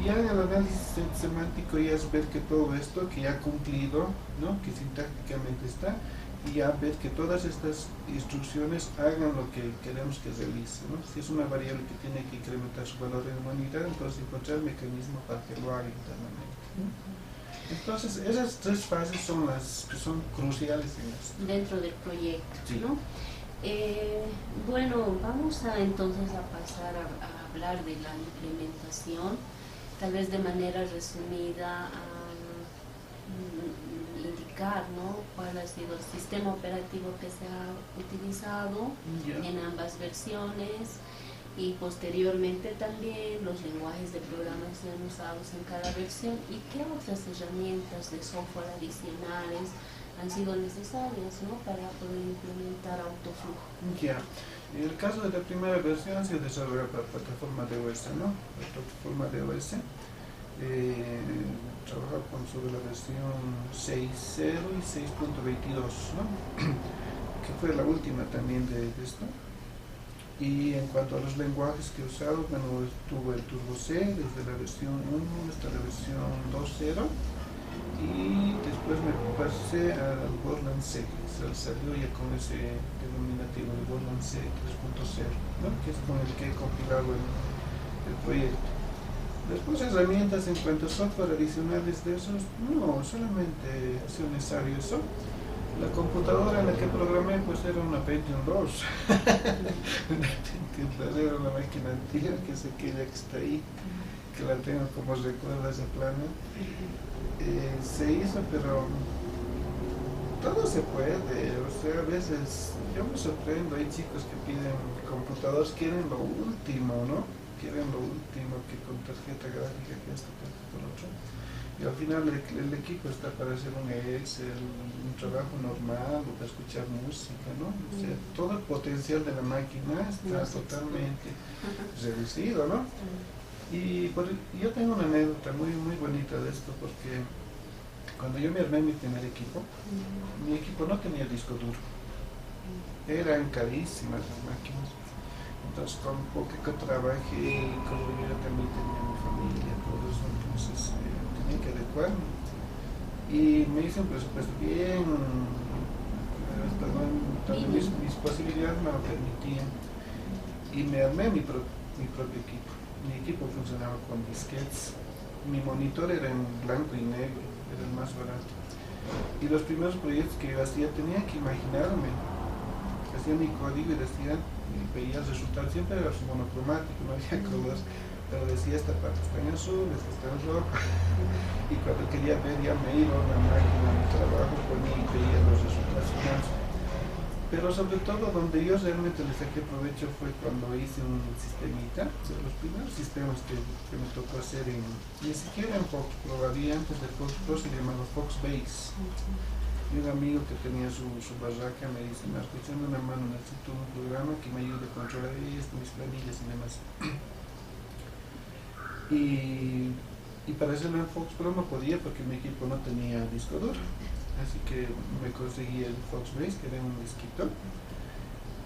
Y ya en el análisis semántico ya es ver que todo esto que ya ha cumplido, ¿no? Que sintácticamente está, y ya ver que todas estas instrucciones hagan lo que queremos que realice, ¿no? Si es una variable que tiene que incrementar su valor en una unidad, entonces encontrar el mecanismo para que lo haga internamente, ¿no? Entonces esas tres fases son las que son cruciales en esto. Dentro del proyecto, Sí. ¿no? Bueno, vamos entonces a pasar a hablar de la implementación, tal vez de manera resumida, indicar, ¿no?, cuál ha sido el sistema operativo que se ha utilizado en ambas versiones y posteriormente también los lenguajes de programación usados en cada versión y qué otras herramientas de software adicionales han sido necesarias, ¿no?, para poder implementar Autoflujo. Ya, en el caso de la primera versión se desarrolló para plataforma de OS, ¿no? La plataforma de OS trabaja sobre la versión 6.0 y 6.22, ¿no? Que fue la última también de esto. Y en cuanto a los lenguajes que he usado, bueno, tuve el Turbo C desde la versión 1 hasta la versión 2.0 y después me pasé al Golang C, salió ya con ese denominativo de Golang C 3.0, ¿no? Que es con el que he compilado el proyecto. Después herramientas en cuanto a software adicionales de esos, no, solamente ha sido necesario eso. La computadora en la que programé pues era una Pentium 2. Una Pentium 2 era una máquina antigua, que es aquella que está ahí, que la tengo como recuerdo ese plano. Se hizo, pero todo se puede, o sea, a veces yo me sorprendo, hay chicos que piden computadores, quieren lo último, ¿no? Quieren lo último, que con tarjeta gráfica, que esto, que por otro. Y al final el equipo está para hacer un Excel, un trabajo normal, o para escuchar música, ¿no? O sea, todo el potencial de la máquina está totalmente reducido, ¿no? Yo tengo una anécdota muy bonita de esto, porque cuando yo me armé mi primer equipo, mi equipo no tenía disco duro. Eran carísimas las máquinas. Entonces, con poco que trabajé, como yo también tenía mi familia, todo eso, entonces tenía que adecuarme. Y me hice un presupuesto bien, también mis posibilidades me lo permitían. Y me armé mi propio equipo. Mi equipo funcionaba con disquetes. Mi monitor era en blanco y negro, era el más barato. Y los primeros proyectos que yo hacía tenía que imaginarme. Hacía mi código y decía, y veía el resultado, siempre era monocromático, no había colores, pero decía esta parte está en azul, esta está en rojo. Y cuando quería ver ya me iba a una máquina de trabajo, ponía y veía los resultados finales. Pero sobre todo donde yo realmente le saqué provecho fue cuando hice un sistemita, o sea, los primeros sistemas que me tocó hacer ni siquiera en Fox Pro, había antes de Fox Pro, se llamaba Fox Base. Y un amigo que tenía su barraca me dice, Marco, echando una mano, necesito un programa que me ayude a controlar esto, mis planillas y demás. Y para hacerlo en Fox Pro no podía porque mi equipo no tenía disco duro. Así que me conseguí el Fox Base, que era un disquito,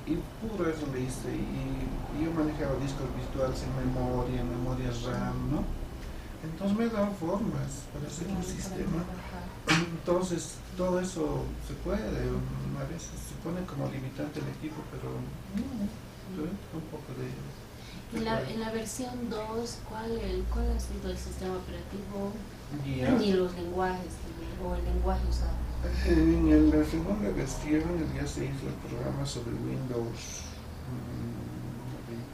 y puro eso le hice. Y yo manejaba discos virtuales en memorias RAM, ¿no? Entonces me daban formas para hacer un sistema. Entonces todo eso se puede, a veces se pone como limitante el equipo, pero un poco de... En la versión 2, ¿cuál ha sido el sistema operativo y los lenguajes, o el lenguaje usado? En la segunda versión ya se hizo el programa sobre Windows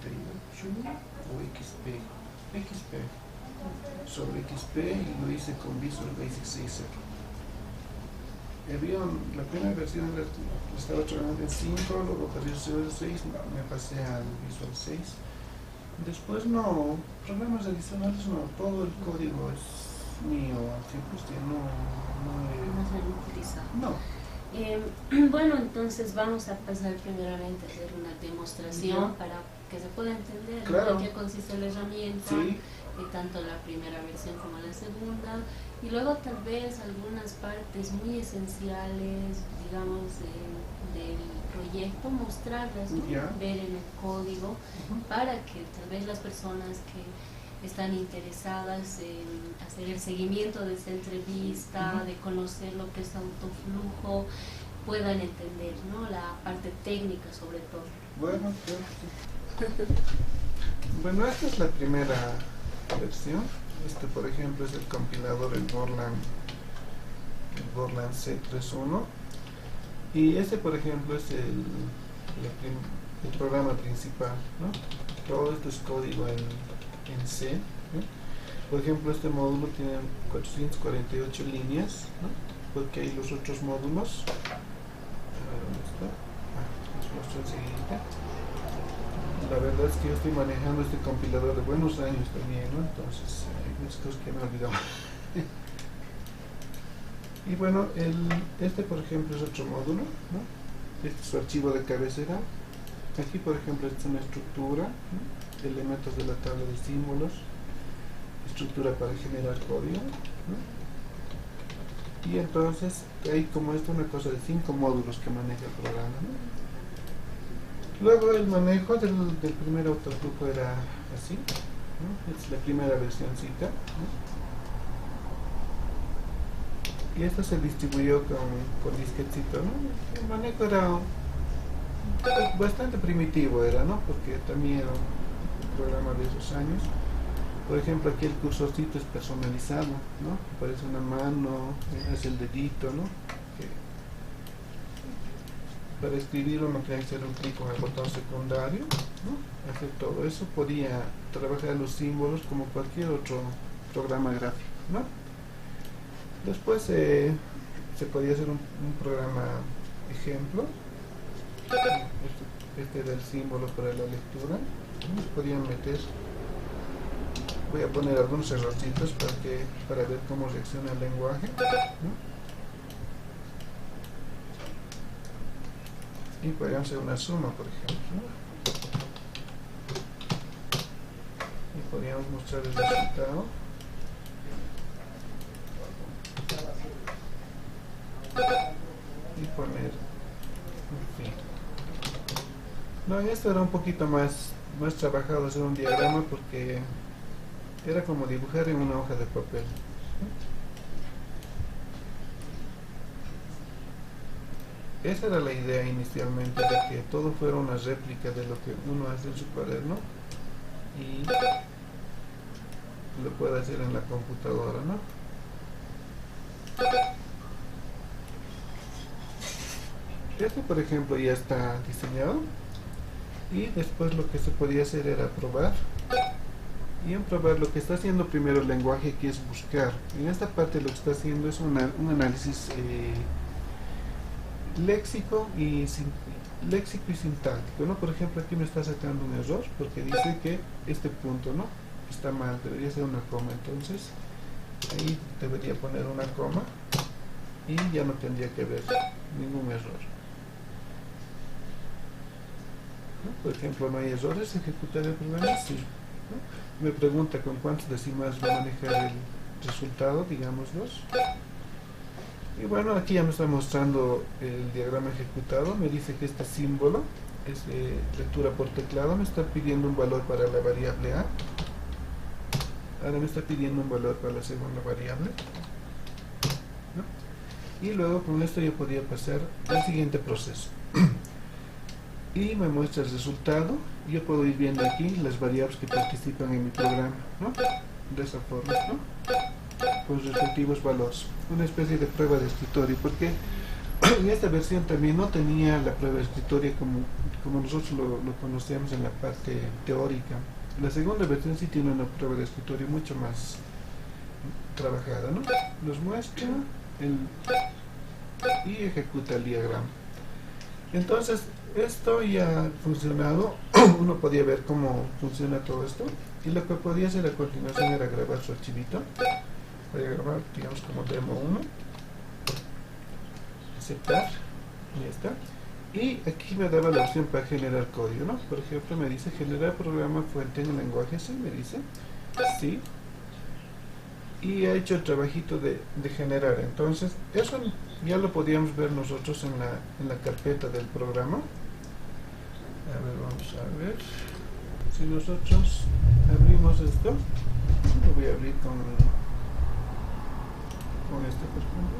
98 o XP, sobre XP, y lo hice con Visual Basic 6.0. La primera versión estaba trabajando en 5, luego para Visual 6 me pasé al Visual 6. Después no, programas adicionales no, todo el código es mío, al 100%, no se utiliza. No. Bueno, entonces vamos a pasar primeramente a hacer una demostración para que se pueda entender en qué consiste la herramienta, tanto la primera versión como la segunda, y luego tal vez algunas partes muy esenciales, digamos, del proyecto, mostrarlas, ¿no? Ver en el código, para que tal vez las personas que están interesadas en hacer el seguimiento de esta entrevista, de conocer lo que es autoflujo, puedan entender, ¿no? La parte técnica sobre todo. Bueno, bueno, esta es la primera versión. Este, por ejemplo, es el compilador, el Borland C31. Y este, por ejemplo, es el programa principal, ¿no? Todo esto es código en C, ¿no? Por ejemplo, este módulo tiene 448 líneas, ¿no? Porque hay los otros módulos. ¿Dónde está? Les muestro enseguida. La verdad es que yo estoy manejando este compilador de buenos años también, ¿no? Entonces hay muchas cosas que me he olvidado. Y bueno, este por ejemplo es otro módulo, ¿no? Este es su archivo de cabecera. Aquí por ejemplo esta es una estructura, ¿no? Elementos de la tabla de símbolos, estructura para generar código, ¿no? Y entonces hay como esto una cosa de 5 módulos que maneja el programa, ¿no? Luego el manejo del primer autoflujo era así, ¿no? Es la primera versioncita, ¿no? Y esto se distribuyó con disquetcito, ¿no? El manejo era bastante primitivo, ¿no? Porque también era un programa de esos años. Por ejemplo, aquí el cursorcito es personalizado, ¿no? Aparece una mano, es el dedito, ¿no? Para escribir uno tiene que hacer un clic con el botón secundario, ¿no? Hacer todo eso. Podía trabajar los símbolos como cualquier otro programa gráfico, ¿no? Después se podía hacer un programa ejemplo. Este era el símbolo para la lectura, ¿no? Se podían meter. Voy a poner algunos errorcitos para ver cómo reacciona el lenguaje, ¿no? Y podrían hacer una suma, por ejemplo, ¿no? Y podríamos mostrar el resultado. Y poner un fin. No, en esto era un poquito más trabajado hacer un diagrama porque era como dibujar en una hoja de papel. Esa era la idea inicialmente, de que todo fuera una réplica de lo que uno hace en su cuaderno y lo puede hacer en la computadora, ¿no? Este, por ejemplo, ya está diseñado y después lo que se podía hacer era probar. Y en probar lo que está haciendo primero el lenguaje, que es buscar. En esta parte lo que está haciendo es un análisis léxico y sintáctico, ¿no? Por ejemplo, aquí me está sacando un error porque dice que este punto, ¿no?, está mal, debería ser una coma. Entonces ahí debería poner una coma y ya no tendría que haber ningún error, ¿no? Por ejemplo, no hay errores. Ejecutar el programa, sí, ¿no? Me pregunta con cuántos decimales va a manejar el resultado, digamos 2. Y bueno, aquí ya me está mostrando el diagrama ejecutado. Me dice que este símbolo es lectura por teclado. Me está pidiendo un valor para la variable A. Ahora me está pidiendo un valor para la segunda variable, ¿no? Y luego con esto yo podría pasar al siguiente proceso. Y me muestra el resultado. Yo puedo ir viendo aquí las variables que participan en mi programa, ¿no? De esa forma, ¿no?, con respectivos valores. Una especie de prueba de escritorio, porque en esta versión también no tenía la prueba de escritorio como nosotros lo conocíamos en la parte teórica. La segunda versión sí tiene una prueba de escritorio mucho más trabajada, ¿no? Nos muestra y ejecuta el diagrama. Entonces, esto ya ha funcionado. Uno podía ver cómo funciona todo esto, y lo que podía hacer a continuación era grabar su archivito. Voy a grabar, digamos, como demo 1, aceptar, y ya está. Y aquí me daba la opción para generar código, ¿no? Por ejemplo, me dice generar programa fuente en el lenguaje C, me dice sí, y ha hecho el trabajito de generar. Entonces eso ya lo podíamos ver nosotros en la carpeta del programa. A ver, vamos a ver si nosotros abrimos esto. Lo voy a abrir con este, por ejemplo.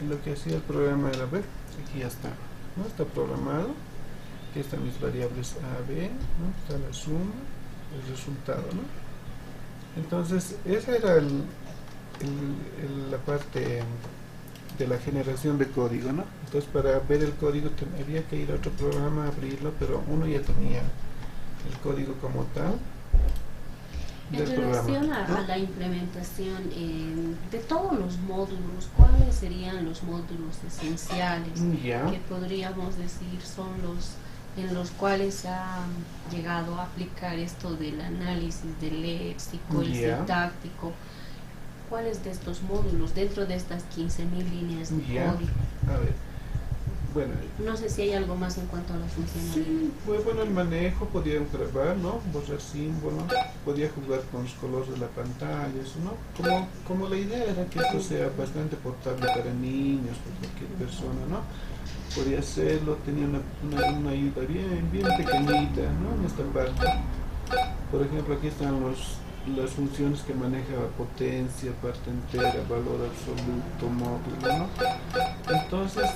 Y lo que hacía el programa era, ver, aquí ya está, ¿no? Está programado. Aquí están mis variables A, B, ¿no? Está la suma, el resultado, ¿no? Entonces, esa era la parte de la generación de código, ¿no? Entonces, para ver el código había que ir a otro programa, abrirlo, pero uno ya tenía el código como tal del En relación programa, ¿no? a la implementación de todos los módulos, ¿cuáles serían los módulos esenciales que podríamos decir son los en los cuales ha llegado a aplicar esto del análisis del léxico, el sintáctico? ¿Cuáles de estos módulos dentro de estas 15.000 líneas de código? A ver, bueno, no sé si hay algo más en cuanto a la funcionalidad. Sí, pues bueno, el manejo, podía grabar, ¿no? Borrar símbolos, podía jugar con los colores de la pantalla, eso, ¿no? Como la idea era que esto sea bastante portable para niños, para cualquier persona, ¿no? Podía hacerlo, tenía una ayuda bien pequeñita, ¿no? En esta parte. Por ejemplo, aquí están las funciones que maneja: potencia, parte entera, valor absoluto, módulo, ¿no? Entonces,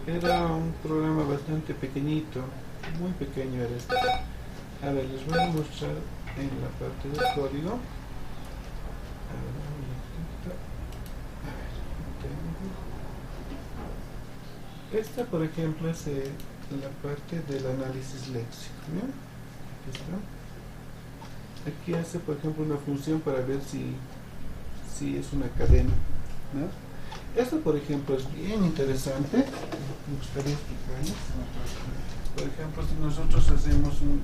era un programa bastante pequeñito, muy pequeño era este. A ver, les voy a mostrar en la parte del código. A ver, esta, por ejemplo, es la parte del análisis léxico, ¿no? Aquí está. Aquí hace, por ejemplo, una función para ver si es una cadena, ¿no? Esto, por ejemplo, es bien interesante. Me gustaría explicarles. Por ejemplo, si nosotros hacemos un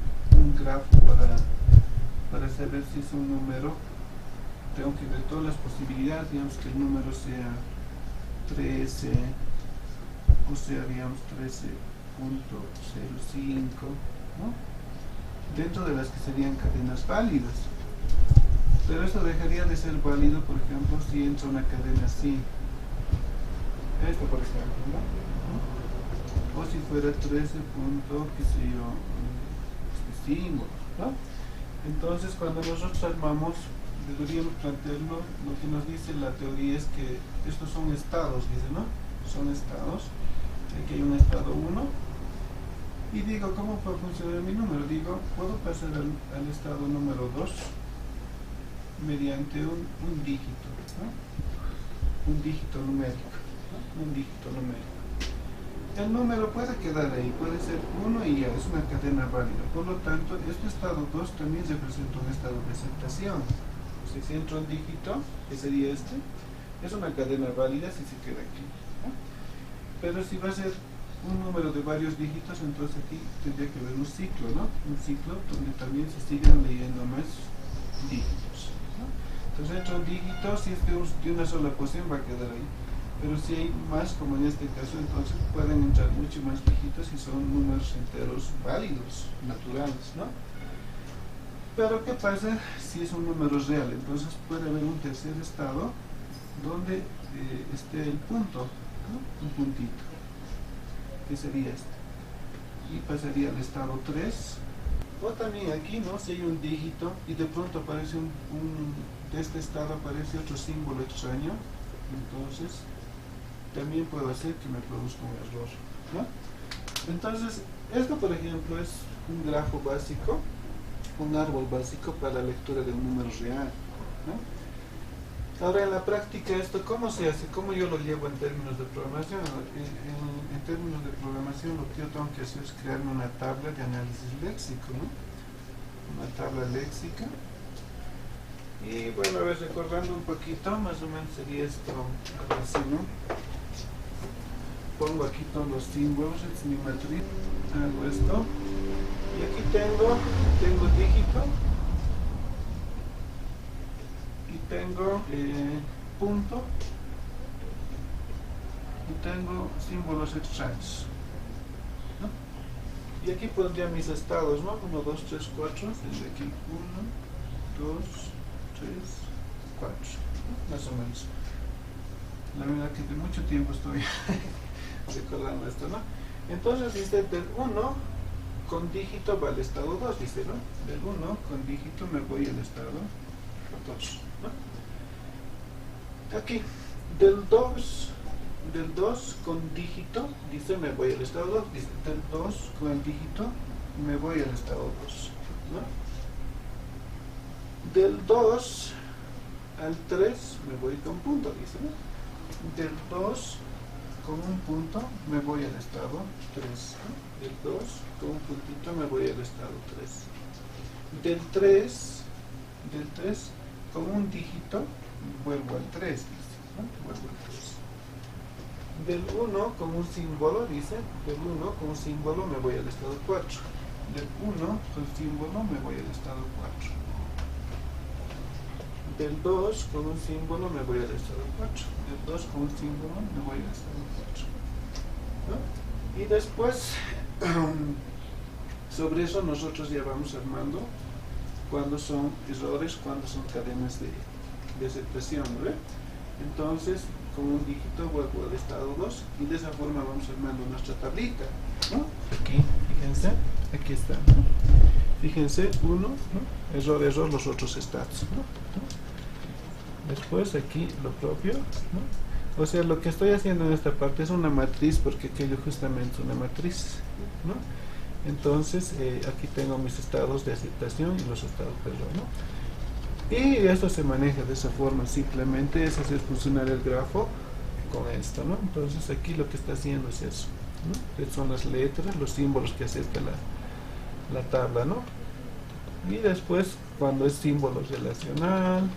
grafo para saber si es un número, tengo que ver todas las posibilidades. Digamos que el número sea 13, o sea, haríamos 13.05, ¿no? Dentro de las que serían cadenas válidas. Pero esto dejaría de ser válido, por ejemplo, si entra una cadena así. Esto, por ejemplo, ¿no? O si fuera 13 punto, qué sé yo, símbolo, ¿no? Entonces, cuando nosotros armamos, deberíamos plantearlo, lo que nos dice la teoría es que estos son estados, dice, ¿no? Son estados. Aquí hay un estado 1. Y digo, ¿cómo puede funcionar mi número? Digo, puedo pasar al estado número 2 mediante un dígito, ¿no? Un dígito numérico, ¿no? Un dígito numérico. El número puede quedar ahí, puede ser 1 y ya, es una cadena válida. Por lo tanto, este estado 2 también representa un estado de aceptación. O sea, si entra un dígito, que sería este, es una cadena válida si se queda aquí, ¿no? Pero si va a ser un número de varios dígitos, entonces aquí tendría que haber un ciclo, ¿no? Un ciclo donde también se sigan leyendo más dígitos, ¿no? Entonces entra un dígito, si es de una sola posición va a quedar ahí. Pero si hay más, como en este caso, entonces pueden entrar muchos más dígitos y son números enteros válidos, naturales, ¿no? Pero ¿qué pasa si es un número real? Entonces puede haber un tercer estado donde esté el punto, ¿no? Un puntito, que sería este, y pasaría al estado 3, o también aquí, ¿no? Si hay un dígito y de pronto aparece de este estado aparece otro símbolo extraño, entonces también puedo hacer que me produzca un error, ¿no? Entonces, esto por ejemplo es un grafo básico, un árbol básico para la lectura de un número real, ¿no? Ahora en la práctica esto, ¿cómo se hace? ¿Cómo yo lo llevo en términos de programación? En términos de programación lo que yo tengo que hacer es crearme una tabla de análisis léxico, ¿no? Una tabla léxica. Y bueno, a ver, recordando un poquito, más o menos sería esto, así, ¿no? Pongo aquí todos los símbolos, es mi matriz, hago esto, y aquí tengo dígito, y tengo punto, y tengo símbolos extraños, ¿no? Y aquí pondría mis estados, ¿no? 1, 2, 3, 4, desde aquí 1, 2, 3, 4, ¿no? Más o menos. La verdad que de mucho tiempo estoy recordando esto, ¿no? Entonces dice del 1 con dígito va al estado 2, dice, ¿no? Del 1 con dígito me voy al estado 2, ¿no? Aquí, del 2 con dígito, dice me voy al estado 2, dice del 2 con dígito me voy al estado 2, ¿no? Del 2 al 3 me voy con punto, dice, ¿no? Del 2 con un punto me voy al estado 3, ¿no? Del 2 con un puntito me voy al estado 3. Del 3 con un dígito vuelvo al 3, dice, ¿no? Vuelvo al 3. Del 1 con un símbolo, dice, del 1 con un símbolo me voy al estado 4. Del 1 con símbolo me voy al estado 4. Del 2 con un símbolo me voy al estado 4. Del 2 con un símbolo me voy al estado 4, ¿no? Y después, sobre eso nosotros ya vamos armando cuando son errores, cuando son cadenas de aceptación, ¿no? Entonces, con un dígito vuelvo al estado 2 y de esa forma vamos armando nuestra tablita, ¿no? Aquí, fíjense, aquí está, ¿no? Fíjense, 1, ¿no? Error, los otros estados, ¿no? Después aquí lo propio, ¿no? O sea, lo que estoy haciendo en esta parte es una matriz, porque aquello justamente es una matriz, ¿no? Entonces, aquí tengo mis estados de aceptación y los estados de error, ¿no? Y esto se maneja de esa forma, simplemente es hacer funcionar el grafo con esto, ¿no? Entonces aquí lo que está haciendo es eso, ¿no? Estas son las letras, los símbolos que acepta la tabla, ¿no? Y después, cuando es símbolo relacional,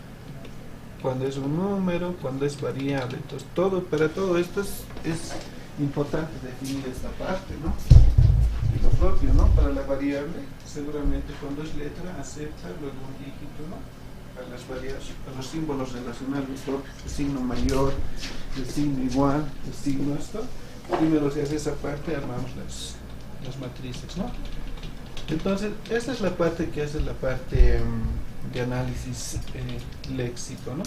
cuando es un número, cuando es variable, entonces para todo esto es importante definir esta parte, ¿no? Y lo propio, ¿no? Para la variable, seguramente cuando es letra, acepta luego un dígito, ¿no? Para las variables, para los símbolos relacionales propios, el signo mayor, el signo igual, el signo esto, primero se hace esa parte, armamos las matrices, ¿no? Entonces, esta es la parte que hace la parte de análisis léxico, ¿no?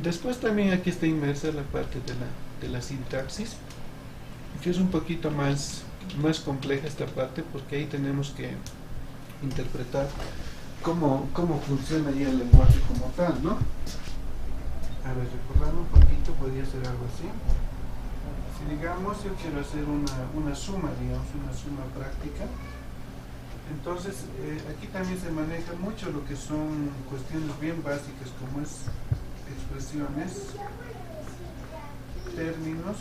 Después también aquí está inmersa la parte de la sintaxis, que es un poquito más compleja esta parte, porque ahí tenemos que interpretar cómo funciona ya el lenguaje como tal, ¿no? A ver, recordando un poquito, podría ser algo así. Si digamos yo quiero hacer una suma, digamos, una suma práctica, entonces aquí también se maneja mucho lo que son cuestiones bien básicas, como es expresiones, términos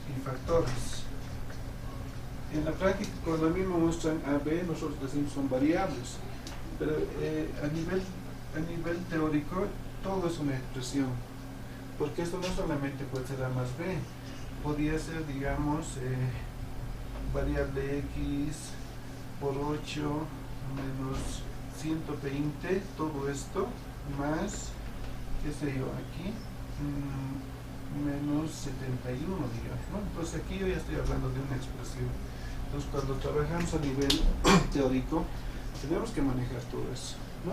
y factores. En la práctica, cuando a mí me muestran A, B, nosotros decimos son variables, pero a nivel teórico todo es una expresión, porque esto no solamente puede ser A más B, podría ser, digamos, variable X por 8 menos 120, todo esto, más, qué sé yo, aquí, menos 71, digamos, ¿no? Entonces aquí yo ya estoy hablando de una expresión. Entonces cuando trabajamos a nivel teórico, tenemos que manejar todo eso, ¿no?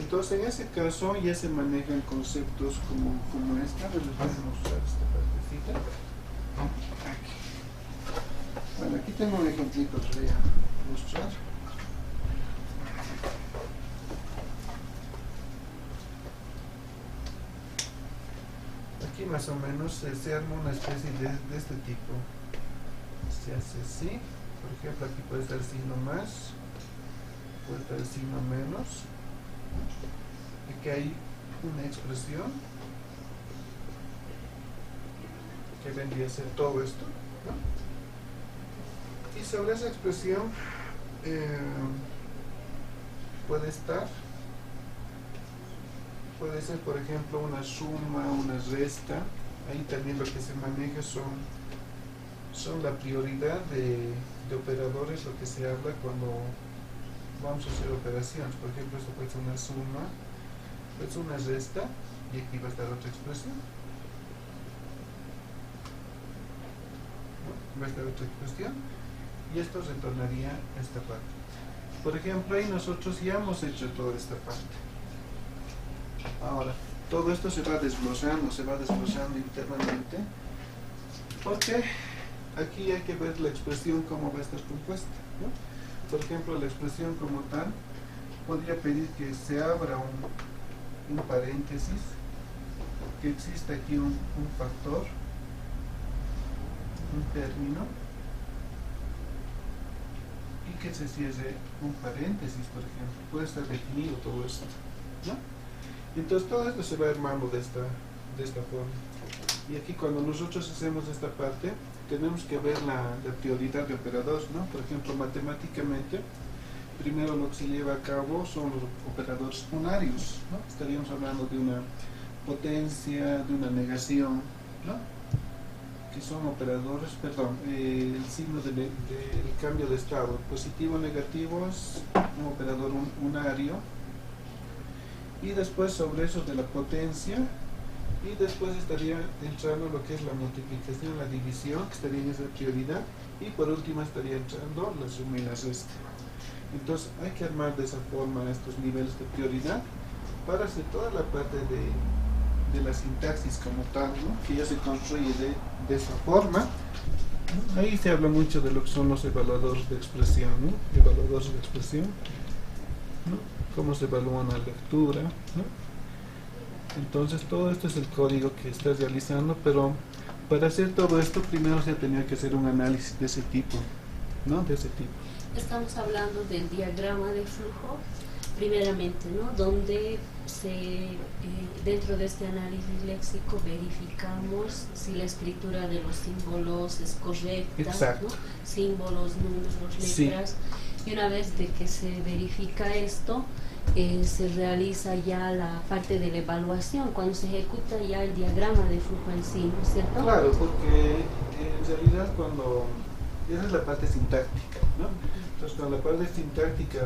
Entonces en ese caso ya se manejan conceptos como esta. A ver, les voy a mostrar esta partecita. Aquí. Bueno, aquí tengo un ejemplito que voy a mostrar. Aquí más o menos se arma una especie de este tipo. Se hace así. Por ejemplo, aquí puede estar el signo más, puede estar el signo menos. Aquí hay una expresión que vendría a ser todo esto, ¿no? Y sobre esa expresión puede ser, por ejemplo, una suma, una resta. Ahí también lo que se maneja son la prioridad de operadores, lo que se habla cuando vamos a hacer operaciones. Por ejemplo, esto puede ser una suma, puede ser una resta, y aquí va a estar otra expresión, ¿no? Va a estar otra expresión, y esto retornaría a esta parte. Por ejemplo, ahí nosotros ya hemos hecho toda esta parte. Ahora, todo esto se va desglosando internamente, porque aquí hay que ver la expresión cómo va a estar compuesta, ¿no? Por ejemplo, la expresión como tal podría pedir que se abra un paréntesis, que exista aquí un factor, un término, y que se cierre un paréntesis, por ejemplo. Puede estar definido todo esto, ¿no? Entonces todo esto se va armando de esta forma. Y aquí cuando nosotros hacemos esta parte, tenemos que ver la prioridad de operadores, ¿no? Por ejemplo, matemáticamente, primero lo que se lleva a cabo son los operadores unarios, ¿no? Estaríamos hablando de una potencia, de una negación, ¿no? Que son operadores, el signo del cambio de estado, positivo o negativo es un operador unario, y después sobre eso de la potencia, y después estaría entrando lo que es la multiplicación, la división, que estaría en esa prioridad, y por último estaría entrando la suma y la resta. Entonces hay que armar de esa forma estos niveles de prioridad para hacer toda la parte de la sintaxis como tal, ¿no? Que ya se construye de esa forma. Ahí se habla mucho de lo que son los evaluadores de expresión, ¿no? Evaluadores de expresión, ¿no? Cómo se evalúa una lectura, ¿no? Entonces todo esto es el código que estás realizando, pero para hacer todo esto primero se tenía que hacer un análisis de ese tipo, ¿no? De ese tipo. Estamos hablando del diagrama de flujo, primeramente, ¿no? Donde dentro de este análisis léxico verificamos si la escritura de los símbolos es correcta, ¿no? Símbolos, números, letras. Sí. Y una vez de que se verifica esto, se realiza ya la parte de la evaluación, cuando se ejecuta ya el diagrama de flujo en sí, ¿no es cierto? Claro, porque en realidad esa es la parte sintáctica, ¿no? Entonces cuando la parte sintáctica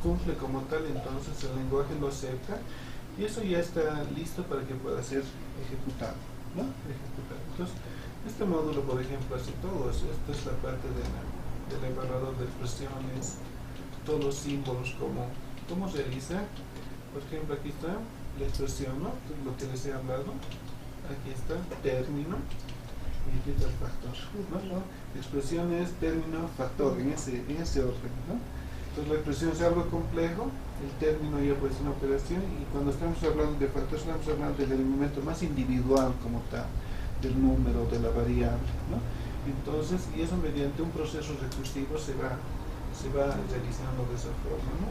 cumple como tal, entonces el lenguaje lo acepta y eso ya está listo para que pueda ser ejecutado, ¿no? Ejecutar. Entonces, este módulo, por ejemplo, hace todo eso. Esta es la parte del evaluador de expresiones, todos los símbolos, cómo realiza. Por ejemplo, aquí está la expresión, ¿no? Lo que les he hablado. Aquí está término y aquí está el factor, ¿no? Expresión es término, factor, en ese orden, ¿no? Entonces la expresión es algo complejo, el término ya puede ser una operación, y cuando estamos hablando de factor estamos hablando del elemento más individual como tal, del número, de la variable, ¿no? Entonces, y eso mediante un proceso recursivo se va realizando de esa forma, ¿no?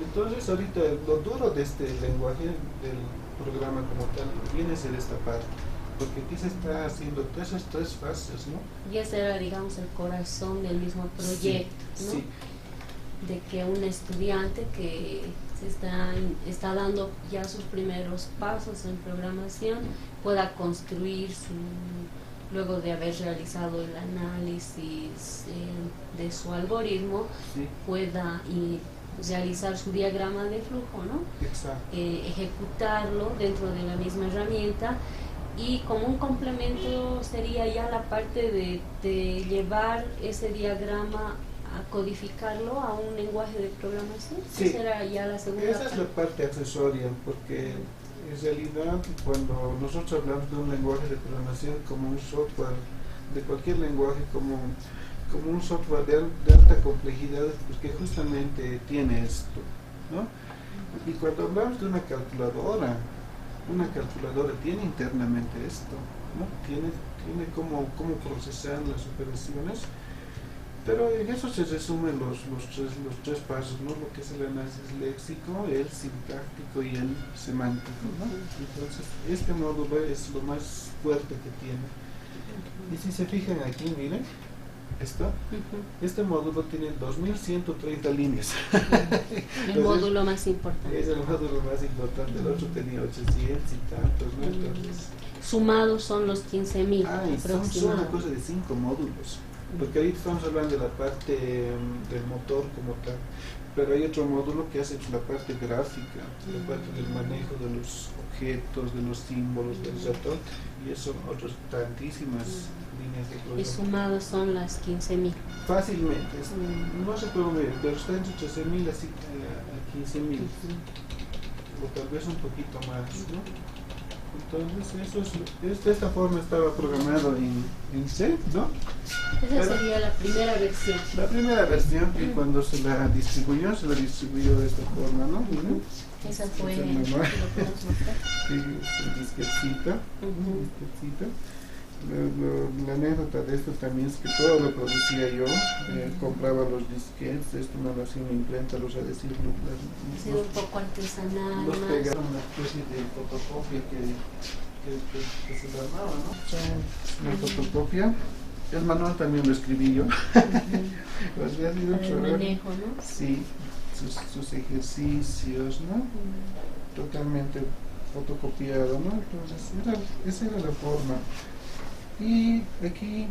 Entonces ahorita lo duro de este lenguaje del programa como tal viene a ser esta parte, porque aquí se está haciendo esas tres fases, ¿no? Y ese era, digamos, el corazón del mismo proyecto, sí, ¿no? Sí. De que un estudiante que se está dando ya sus primeros pasos en programación pueda construir luego de haber realizado el análisis de su algoritmo, Sí. pueda realizar su diagrama de flujo, ¿no? Exacto. Ejecutarlo dentro de la misma herramienta, y como un complemento sería ya la parte de llevar ese diagrama a codificarlo a un lenguaje de programación. Sí. Esa era ya la segunda Esa es la parte accesoria, porque en realidad cuando nosotros hablamos de un lenguaje de programación como un software, de cualquier lenguaje como un software de alta complejidad, porque justamente tiene esto, ¿no? Y cuando hablamos de una calculadora tiene internamente esto, ¿no? Tiene cómo procesar las operaciones, pero en eso se resumen los tres pasos, ¿no? Lo que es el análisis léxico, el sintáctico y el semántico, ¿no? Entonces, este módulo es lo más fuerte que tiene. Y si se fijan aquí, miren, este módulo tiene 2130 líneas. el módulo más importante. Es el módulo más importante, el otro tenía 800 y tantos, ¿no? Entonces, sumados son los 15.000 y son una cosa de 5 módulos, porque ahorita estamos hablando de la parte del motor como tal, pero hay otro módulo que hace la parte gráfica, la parte del manejo de los objetos, de los símbolos, del ratón, y eso son otras tantísimas líneas de programa. Y sumados son las 15.000. Fácilmente, no se puede ver, pero está entre 13.000 a 15.000, o tal vez un poquito más, ¿no? Entonces, de esta forma estaba programado en C, ¿no? Esa sería la primera versión. La primera versión, y cuando se la distribuyó de esta forma, ¿no? Miren. Esa fue, el lo manual. podemos mostrar. Sí, disquetcita. La anécdota de esto también es que todo lo producía yo, compraba los disquetes, esto me lo hacía una imprenta, los adhesivos, Ha sido un poco artesanal. los pegaron una especie de fotocopia que se le armaba, ¿no? Una fotocopia. El manual también lo escribí yo. Pues ha sido El manejo, ¿no? Sí, sus ejercicios, ¿no? Totalmente fotocopiado, ¿no? Entonces, esa era la forma. Y aquí,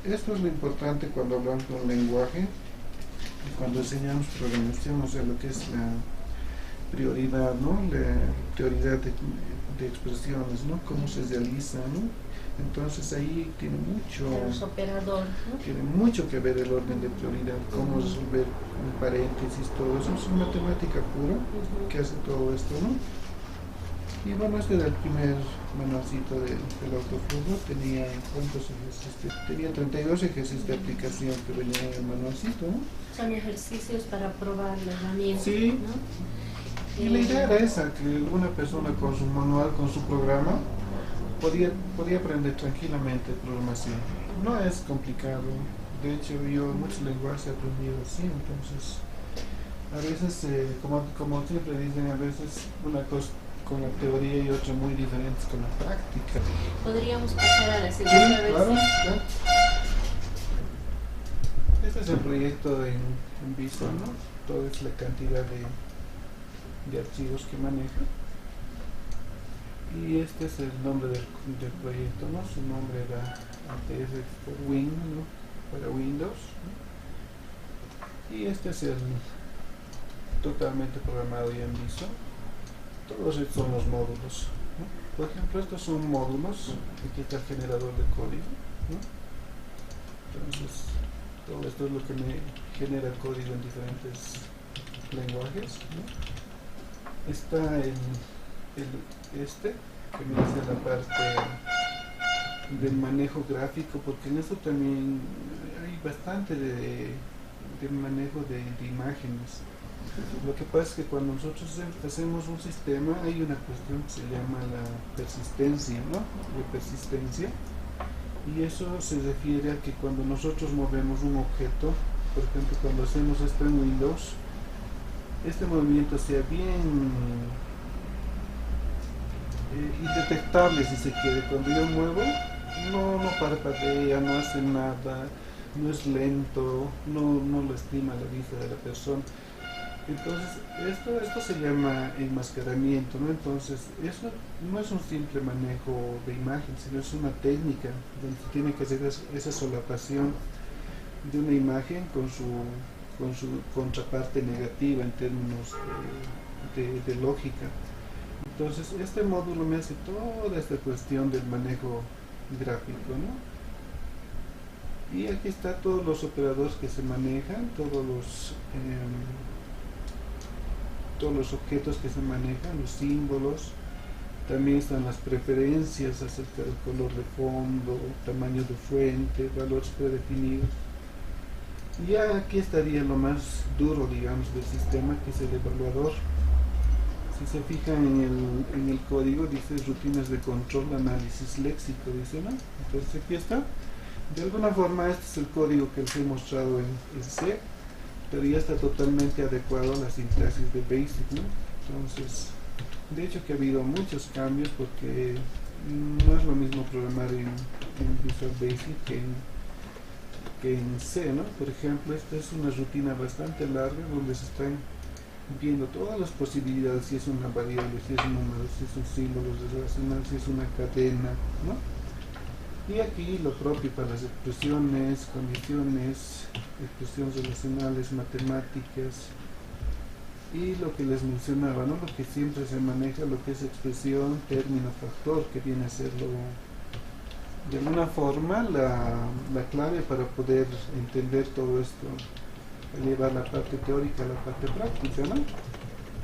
esto es lo importante cuando hablamos de un lenguaje y cuando enseñamos programación, o sea, lo que es la prioridad, ¿no? La prioridad de expresiones, ¿no? Cómo se realiza, ¿no? Entonces ahí tiene mucho, Los operadores, ¿no? tiene mucho que ver el orden de prioridad, cómo resolver un paréntesis, todo eso. Es una matemática pura que hace todo esto, ¿no? Y bueno, este era el primer manualcito del autoflujo. Tenía, ¿cuántos ejercicios? Tenía 32 ejercicios de aplicación que venían en el manualcito, ¿no? Son ejercicios para probar la herramienta, Sí. ¿no? Y la idea era esa, que una persona con su manual, con su programa, podía aprender tranquilamente programación. No es complicado. De hecho, yo muchos lenguajes he aprendido así, entonces a veces, como siempre dicen, a veces una cosa con la teoría y otra muy diferentes con la práctica. Podríamos pasar a la segunda versión. Claro. Este es el proyecto en Visual, ¿no? Toda es la cantidad de archivos que maneja. Y este es el nombre del proyecto, ¿no? Su nombre era antes for Win, ¿no? Para Windows, ¿no? Y este es el totalmente programado ya en Visual. Todos estos son los módulos, ¿no? Por ejemplo, estos son módulos. Aquí está el generador de código, ¿no? Entonces, todo esto es lo que me genera código en diferentes lenguajes, ¿no? Está este, que me hace la parte del manejo gráfico, porque en esto también hay bastante de manejo de imágenes. Lo que pasa es que cuando nosotros hacemos un sistema hay una cuestión que se llama la persistencia, ¿no? De persistencia, y eso se refiere a que cuando nosotros movemos un objeto, por ejemplo cuando hacemos esto en Windows, este movimiento sea bien indetectable, si se quiere. Cuando yo muevo, no parpadea, no hace nada, no es lento, no lastima la vista de la persona. Entonces, esto se llama enmascaramiento, ¿no? Entonces, eso no es un simple manejo de imagen, sino es una técnica donde se tiene que hacer esa solapación de una imagen con su contraparte negativa en términos de lógica. Entonces, este módulo me hace toda esta cuestión del manejo gráfico, ¿no? Y aquí está todos los operadores que se manejan, todos los objetos que se manejan, los símbolos. También están las preferencias acerca del color de fondo, tamaño de fuente, valores predefinidos. Y ya aquí estaría lo más duro, digamos, del sistema, que es el evaluador. Si se fijan en el código, dice rutinas de control, análisis léxico, dice, ¿no? Entonces aquí está. De alguna forma este es el código que les he mostrado en C, pero ya está totalmente adecuado a la sintaxis de BASIC, ¿no? Entonces, de hecho que ha habido muchos cambios, porque no es lo mismo programar en Visual Basic que en C, ¿no? Por ejemplo, esta es una rutina bastante larga donde se están viendo todas las posibilidades, si es una variable, si es un número, si es un símbolo relacional, si es una cadena, ¿no? Y aquí lo propio para las expresiones, condiciones, expresiones relacionales, matemáticas, y lo que les mencionaba, ¿no? Lo que siempre se maneja, lo que es expresión, término, factor, que viene a ser de alguna forma la clave para poder entender todo esto, llevar la parte teórica a la parte práctica, ¿no?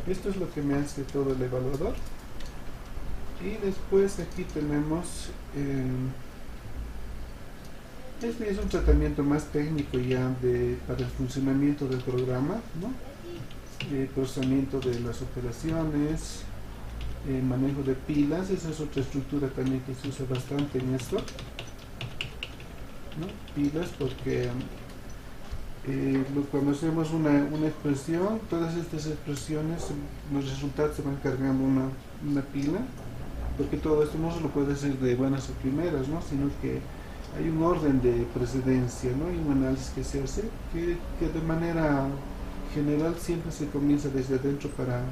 Esto es lo que me hace todo el evaluador. Y después aquí tenemos este es un tratamiento más técnico ya para el funcionamiento del programa, ¿no? Procesamiento de las operaciones, manejo de pilas. Esa es otra estructura también que se usa bastante en esto, ¿no? Pilas, porque cuando hacemos una expresión, todas estas expresiones, los resultados se van cargando una pila, porque todo esto no se lo puede hacer de buenas a primeras, ¿no? Sino que hay un orden de precedencia, ¿no? Hay un análisis que se hace que de manera general siempre se comienza desde adentro para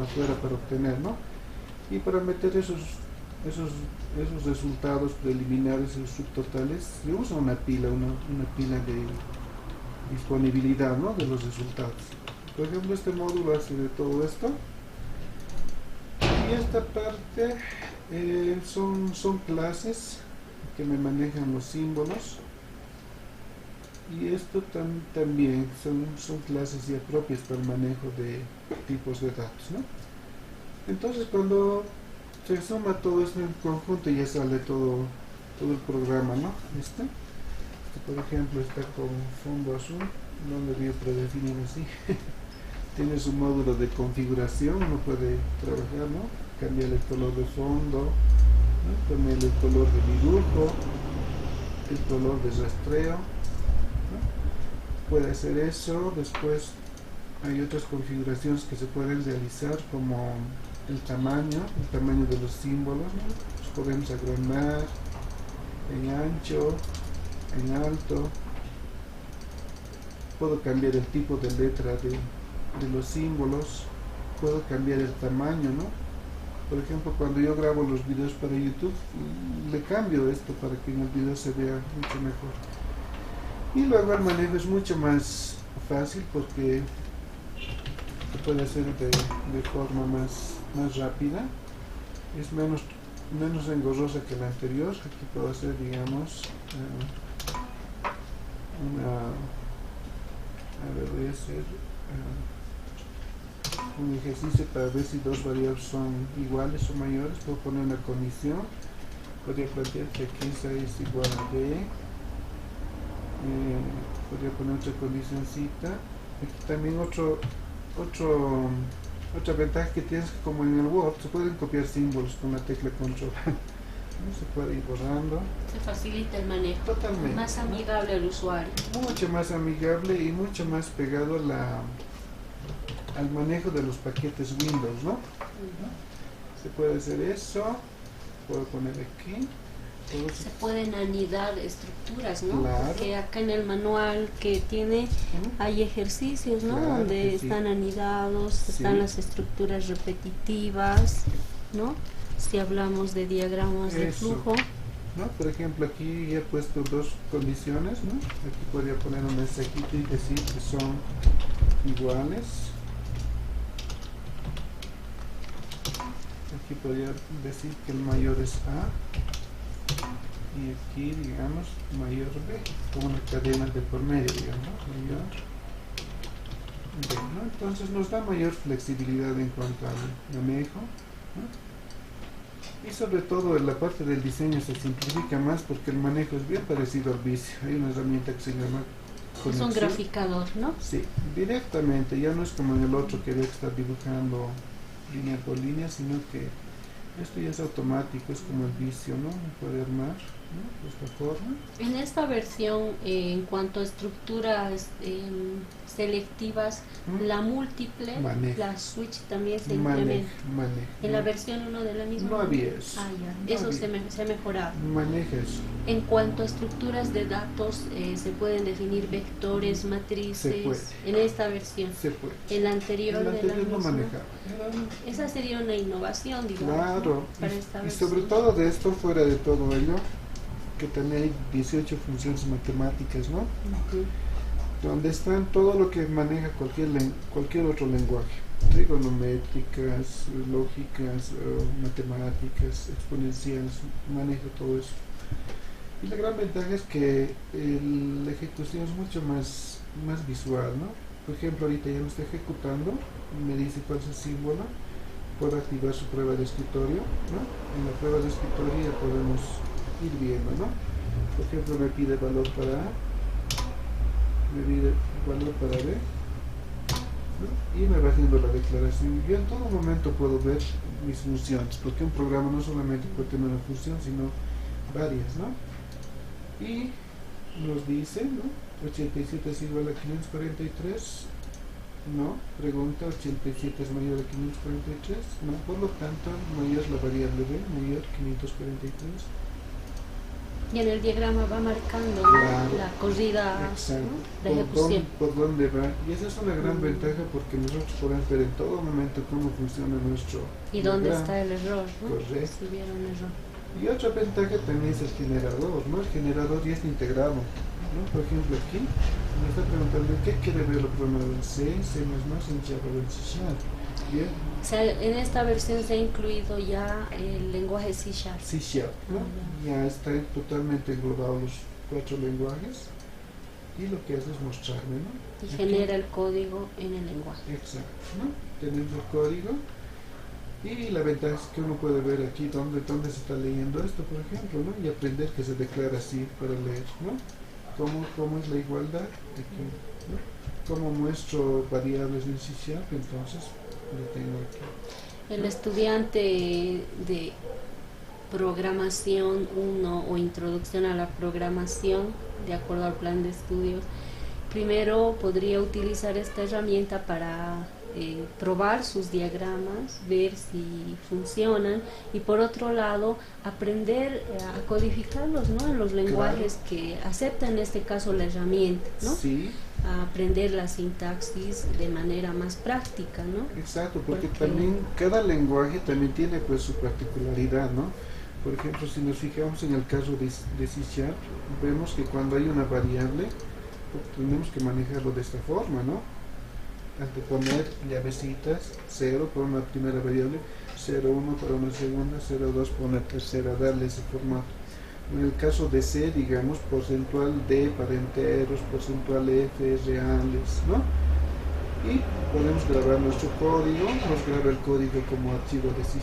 afuera para obtener, ¿no? Y para meter esos resultados preliminares, esos subtotales, se usa una pila de disponibilidad, ¿no? De los resultados. Por ejemplo, este módulo hace de todo esto. Y esta parte son clases que me manejan los símbolos, y esto también son clases ya propias para el manejo de tipos de datos, ¿no? Entonces, cuando se suma todo esto en conjunto, ya sale todo el programa, ¿no? Este, por ejemplo, está con fondo azul, no lo voy a predefinir así. Tiene su módulo de configuración, uno puede trabajar, ¿no? Cambiar el color de fondo, ¿no? Cambiar el color de dibujo, el color de rastreo, ¿no? Puede hacer eso. Después hay otras configuraciones que se pueden realizar, como el tamaño de los símbolos, ¿no? Los podemos agrandar en ancho, en alto. Puedo cambiar el tipo de letra de los símbolos, puedo cambiar el tamaño, ¿no? Por ejemplo, cuando yo grabo los videos para YouTube, le cambio esto para que en el video se vea mucho mejor. Y luego el manejo es mucho más fácil, porque se puede hacer de forma más rápida, es menos menos engorrosa que la anterior. Aquí puedo hacer, digamos, voy a hacer un ejercicio para ver si dos variables son iguales o mayores. Puedo poner una condición. Podría plantear que aquí esa es igual a b. Podría poner otra condicioncita. Aquí también otra ventaja que tienes, que como en el Word se pueden copiar símbolos con la tecla control. Se puede ir borrando. Se facilita el manejo. Totalmente. Más amigable al usuario. Mucho más amigable y mucho más pegado al manejo de los paquetes Windows, ¿no? Se puede hacer eso. Puedo poner aquí. Se pueden anidar estructuras, ¿no? Claro. Porque acá en el manual que tiene hay ejercicios, ¿no? Claro donde que sí. están anidados, Sí. están las estructuras repetitivas, ¿no? Si hablamos de diagramas de Eso. flujo. ¿No? Por ejemplo, aquí he puesto dos condiciones, ¿no? Aquí podría poner un mensajito y decir que son iguales. Aquí podría decir que el mayor es A y aquí, digamos, mayor B, como una cadena de por medio, digamos, mayor B, ¿no? Entonces nos da mayor flexibilidad en cuanto al manejo, ¿no? Y sobre todo en la parte del diseño se simplifica más porque el manejo es bien parecido al Visio. Hay una herramienta que se llama Es Conexión. un graficador, ¿no? Sí, directamente, ya no es como en el otro que había que estar dibujando línea por línea, sino que esto ya es automático, es como el Visio, ¿no? Puede armar, ¿no? De esta forma. En esta versión, en cuanto a estructuras selectivas, la múltiple, Maneja. la switch también se implementa. Maneja. En la versión 1 de la misma. No había eso. Ah, ya. No Eso había. se ha mejorado. Maneja eso. En cuanto a estructuras de datos, se pueden definir vectores, matrices. Se puede. En esta versión. Se puede. En la anterior, El de la anterior no misma. manejaba. Esa sería una innovación, digamos, Claro, ¿no? Para esta y versión. sobre todo de esto, fuera de todo ello, que también hay 18 funciones matemáticas, ¿no? Ujú. Donde están todo lo que maneja cualquier otro lenguaje, trigonométricas, lógicas, matemáticas, exponenciales, maneja todo eso. Y la gran ventaja es que la ejecución es mucho más visual, ¿no? Por ejemplo, ahorita ya lo está ejecutando, me dice cuál es el símbolo, puedo activar su prueba de escritorio, ¿no? En la prueba de escritorio ya podemos ir viendo, ¿no? Por ejemplo, me pide valor para A, me pide valor para B, ¿no? Y me va haciendo la declaración. Yo en todo momento puedo ver mis funciones, porque un programa no solamente puede tener una función, sino varias, ¿no? Y nos dice, ¿no? 87 es igual a 543. No, pregunta, 87 es mayor a 543. No, por lo tanto, mayor la variable B, mayor 543. Y en el diagrama va marcando, ¿no? Claro. La corrida, Exacto. ¿no? De ejecución. Por dónde va. Y esa es una gran ventaja porque nosotros podemos ver en todo momento cómo funciona nuestro Y dónde diagrama. está el error, ¿no? Correcto. Si hubiera un error. Y otra ventaja también es el generador, ¿no? El generador ya está integrado, ¿no? Por ejemplo, aquí me está preguntando qué quiere ver el programa en C, C++, en Java o en C#. Bien, O sea, en esta versión se ha incluido ya el lenguaje C#. C#, ¿no? Ya están totalmente englobados los 4 lenguajes y lo que hace es mostrarme, ¿no? Y Aquí. genera el código en el lenguaje. Exacto, ¿no? Tenemos el código y la ventaja es que uno puede ver aquí dónde se está leyendo esto, por ejemplo, ¿no? Y aprender que se declara así para leer, ¿no? ¿Cómo es la igualdad? Aquí, ¿no? ¿Cómo muestro variables en C#? Entonces, lo tengo aquí. El estudiante de programación 1 o introducción a la programación, de acuerdo al plan de estudios, primero podría utilizar esta herramienta para probar sus diagramas, ver si funcionan, y por otro lado aprender a codificarlos, ¿no? En los lenguajes que aceptan en este caso la herramienta, ¿no? Sí, A aprender la sintaxis de manera más práctica, ¿no? exacto, porque Porque- también cada lenguaje también tiene pues su particularidad, ¿no? Por ejemplo, si nos fijamos en el caso de C#, vemos que cuando hay una variable, pues, tenemos que manejarlo de esta forma, ¿no? Anteponer llavecitas, 0 por una primera variable, 0,1 para una segunda, 0,2 para una tercera, darle ese formato. En el caso de C, digamos, porcentual D para enteros, porcentual F, reales, ¿no? Y podemos grabar nuestro código, nos graba el código como archivo de C#,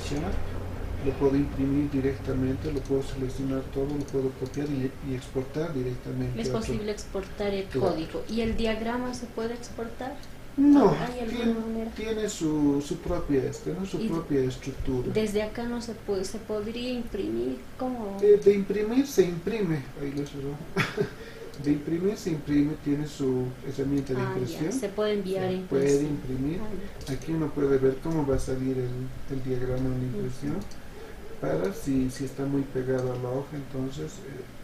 lo puedo imprimir directamente, lo puedo seleccionar todo, lo puedo copiar y exportar directamente. ¿Es posible exportar el código? ¿Y el diagrama se puede exportar? No, ¿Hay alguna manera? tiene su propia, ¿no? Su propia estructura. Desde acá no se puede, se podría imprimir como... De imprimir se imprime, ahí lo cerró. De imprimir se imprime, tiene su herramienta de impresión. Ya. Se puede enviar se impresión. puede imprimir. Aquí uno puede ver cómo va a salir el diagrama en la impresión, para si está muy pegado a la hoja, entonces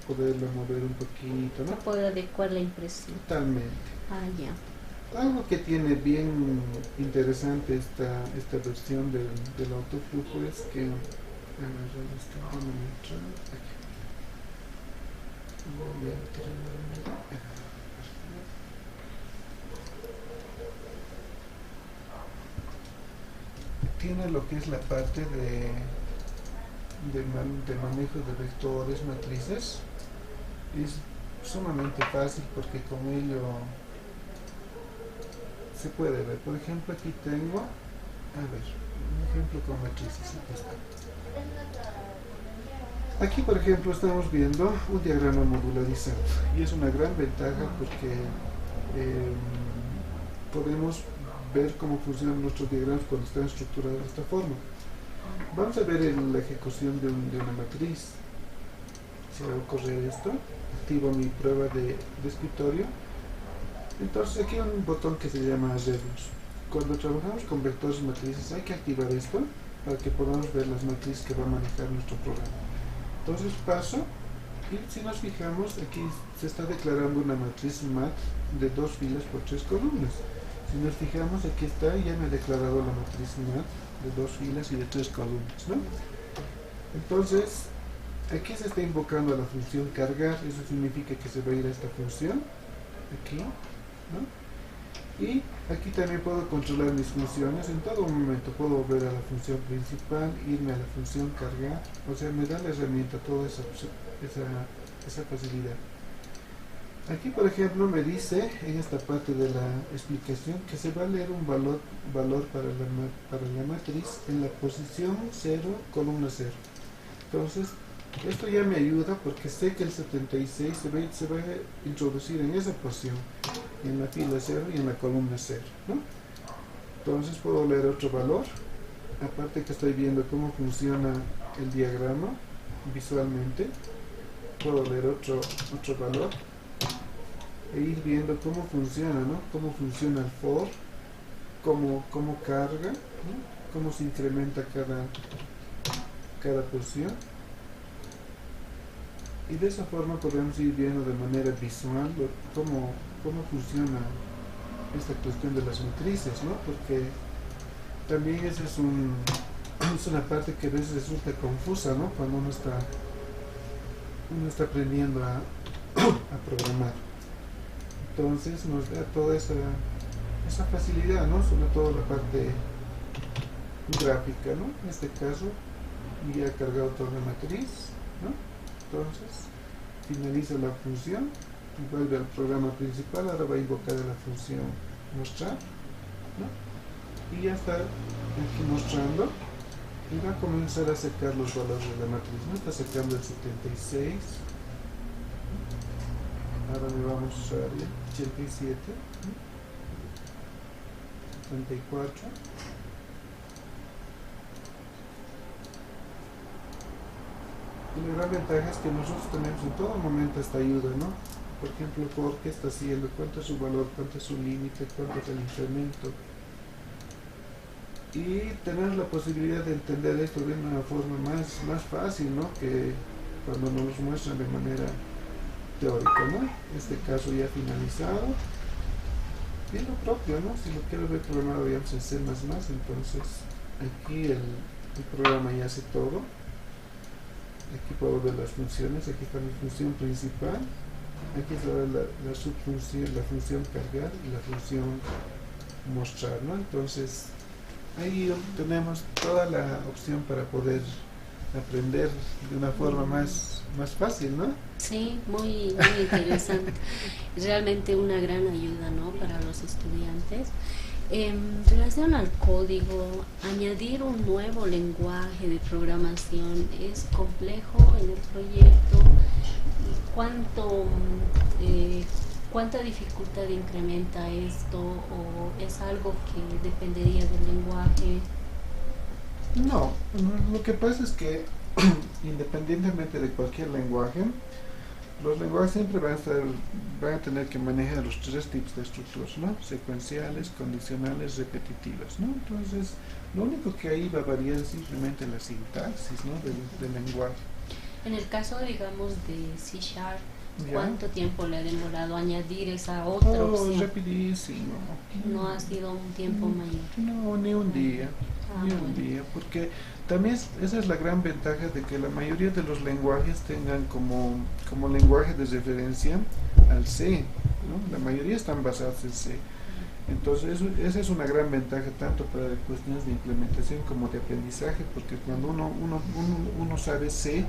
poderlo mover un poquito, ¿no? Se puede adecuar la impresión. Totalmente. Ya. Algo que tiene bien interesante esta versión del autoflujo es que tiene lo que es la parte de manejo de vectores, matrices. Es sumamente fácil porque con ello se puede ver. Por ejemplo, aquí tengo, a ver, un ejemplo con matrices. Aquí está. Aquí, por ejemplo, estamos viendo un diagrama modularizado y es una gran ventaja porque podemos ver cómo funcionan nuestros diagramas cuando están estructurados de esta forma. Vamos a ver la ejecución de una matriz. Si hago correr esto, activo mi prueba de escritorio. Entonces aquí hay un botón que se llama Rebus. Cuando trabajamos con vectores y matrices hay que activar esto para que podamos ver las matrices que va a manejar nuestro programa. Entonces paso y si nos fijamos aquí se está declarando una matriz mat de 2 filas por 3 columnas. Si nos fijamos aquí está, ya me ha declarado la matriz mat de 2 filas y de 3 columnas, ¿no? Entonces aquí se está invocando a la función cargar, eso significa que se va a ir a esta función aquí, ¿no? Y aquí también puedo controlar mis funciones. En todo momento puedo volver a la función principal, irme a la función cargar, o sea, me da la herramienta toda esa facilidad. Aquí, por ejemplo, me dice en esta parte de la explicación que se va a leer un valor para la matriz en la posición 0, columna 0. Entonces, esto ya me ayuda porque sé que el 76 se va a introducir en esa posición, en la fila 0 y en la columna 0, ¿no? Entonces puedo leer otro valor, aparte que estoy viendo cómo funciona el diagrama visualmente, puedo leer otro valor e ir viendo cómo funciona, ¿no? Cómo funciona el for, cómo carga, ¿no? Cómo se incrementa cada posición. Y de esa forma podemos ir viendo de manera visual cómo funciona esta cuestión de las matrices, ¿no? Porque también esa es una parte que a veces resulta confusa, ¿no? Cuando uno está aprendiendo a programar. Entonces nos da toda esa facilidad, ¿no? Sobre todo la parte gráfica, ¿no? En este caso ya he cargado toda la matriz, ¿no? Entonces finaliza la función, vuelve al programa principal, ahora va a invocar a la función mostrar, ¿no? Y ya está aquí mostrando y va a comenzar a sacar los valores de la matriz, ¿no? Está sacando el 76, ahora me va a mostrar el 87, 34, y la gran ventaja es que nosotros tenemos en todo momento esta ayuda, ¿no? Por ejemplo, por qué está haciendo, cuánto es su valor, cuánto es su límite, cuánto es el incremento. Y tener la posibilidad de entender esto de una forma más fácil, ¿no? Que cuando nos muestran de manera teórica, ¿no? En este caso ya finalizado. Y lo propio, ¿no? Si lo quiero ver programado, digamos, en C++, entonces aquí el programa ya hace todo. Aquí puedo ver las funciones, aquí está mi función principal, aquí está la subfunción, la función cargar y la función mostrar, ¿no? Entonces ahí tenemos toda la opción para poder aprender de una forma más fácil, ¿no? Sí, muy interesante. Realmente una gran ayuda, ¿no?, para los estudiantes. En relación al código, añadir un nuevo lenguaje de programación es complejo en el proyecto. ¿Cuánta dificultad incrementa esto, o es algo que dependería del lenguaje? No, lo que pasa es que independientemente de cualquier lenguaje, los lenguajes siempre van a tener que manejar los tres tipos de estructuras, ¿no? Secuenciales, condicionales, repetitivas, ¿no? Entonces, lo único que ahí va a variar es simplemente la sintaxis, ¿no?, del lenguaje. En el caso, digamos, de C#, ¿Ya? ¿cuánto tiempo le ha demorado añadir esa otra opción? Rapidísimo. No ha sido un tiempo mayor. No, ni un día. Ni un Bueno. día, porque también esa es la gran ventaja de que la mayoría de los lenguajes tengan como lenguaje de referencia al C, ¿no? La mayoría están basados en C. Entonces esa es una gran ventaja tanto para cuestiones de implementación como de aprendizaje, porque cuando uno sabe C,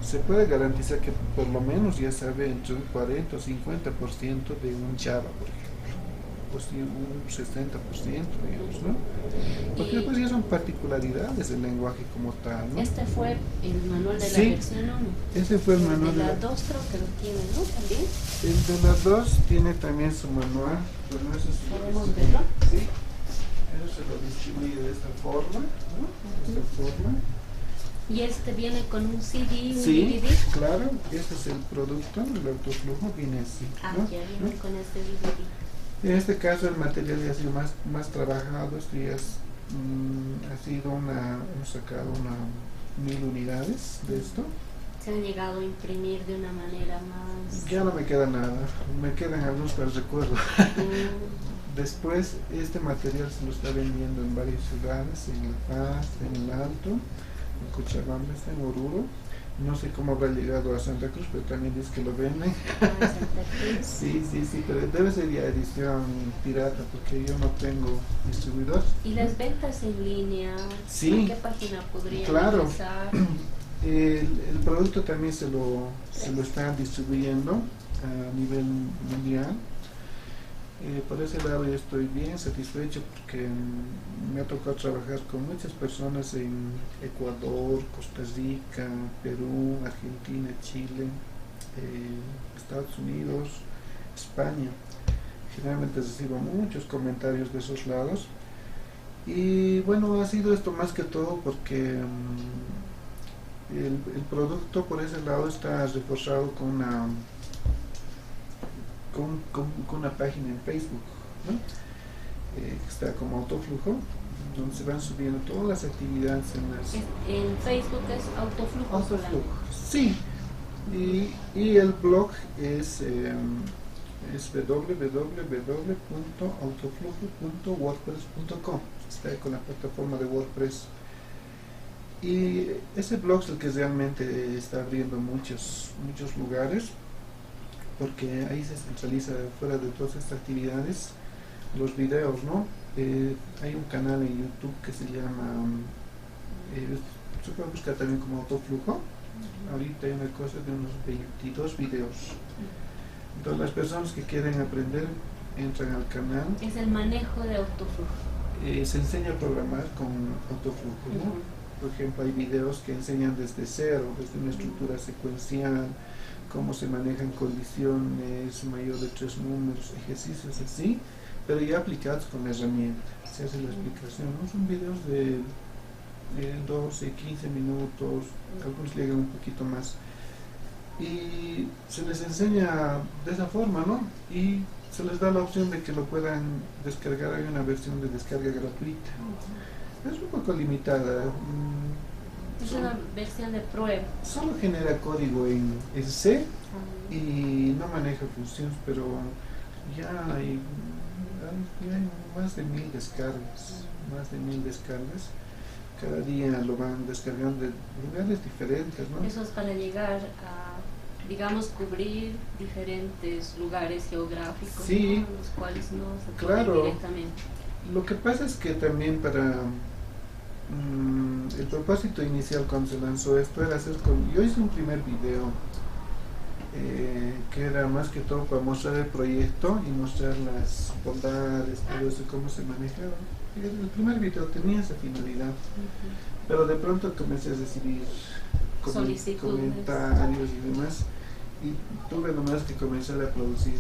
se puede garantizar que por lo menos ya sabe entre un 40 o 50% de un Java, por ejemplo. Pues sí, un 60%, digamos, ¿no? Porque después ya son particularidades del lenguaje como tal, ¿no? Este fue el manual de la Sí, versión 1. ese fue el manual de la 2 creo que lo tiene, ¿no? También. El de las 2 tiene también su manual. Bueno, eso se lo ¿Podemos distribuye, verlo? sí. Eso se lo distribuye de esta forma, ¿no? De esta forma. Y este viene con un CD, un Sí, DVD. claro, este es el producto, el autoflujo viene así, ¿no? Ya viene con este DVD. En este caso el material ya ha sido más trabajado, esto ya ha sido hemos sacado 1000 unidades de esto. Se han llegado a imprimir de una manera más... Ya no me queda nada, me quedan algunos para el recuerdo. Después este material se lo está vendiendo en varias ciudades, en La Paz, en El Alto, en Cochabamba, está en Oruro. No sé cómo habrá llegado a Santa Cruz, pero también dice que lo venden. Santa Cruz. Sí, pero debe ser ya edición pirata, porque yo no tengo distribuidor. ¿Y las ventas en línea? Sí. ¿En qué página podrían Claro. ingresar? El producto también se lo están distribuyendo a nivel mundial. Por ese lado yo estoy bien satisfecho, porque me ha tocado trabajar con muchas personas en Ecuador, Costa Rica, Perú, Argentina, Chile, Estados Unidos, España. Generalmente recibo muchos comentarios de esos lados, y bueno, ha sido esto más que todo porque el producto por ese lado está reforzado con una página en Facebook, ¿no? Está como autoflujo, donde se van subiendo todas las actividades En Facebook es autoflujo. Sí, y el blog es www.autoflujo.wordpress.com. Está con la plataforma de WordPress, y ese blog es el que realmente está abriendo muchos lugares, porque ahí se centraliza, fuera de todas estas actividades, los videos, ¿no? Hay un canal en YouTube que se llama, se puede buscar también como autoflujo. Ahorita hay una cosa de unos 22 videos. Entonces las personas que quieren aprender entran al canal. Es el manejo de autoflujo. Se enseña a programar con autoflujo, ¿no? Por ejemplo, hay videos que enseñan desde cero, desde una estructura secuencial, cómo se manejan condiciones, mayor de 3 números, ejercicios así, pero ya aplicados con la herramienta. Se hace la explicación, ¿no? Son videos de 12, 15 minutos, algunos llegan un poquito más, y se les enseña de esa forma, ¿no? Y se les da la opción de que lo puedan descargar. Hay una versión de descarga gratuita. Es un poco limitada. Es una versión de prueba. Solo genera código en C y no maneja funciones, pero ya hay más de 1000 descargas. Cada día lo van descargando de lugares diferentes, ¿no? Eso es para llegar a, digamos, cubrir diferentes lugares geográficos, Sí, ¿no?, los cuales no se claro. pueden directamente. Lo que pasa es que también para el propósito inicial cuando se lanzó esto era hacer yo hice un primer video que era más que todo para mostrar el proyecto y mostrar las bondades, todo eso, cómo se manejaba. El primer video tenía esa finalidad, pero de pronto comencé a recibir comentarios y demás, y tuve nomás que comenzar a producir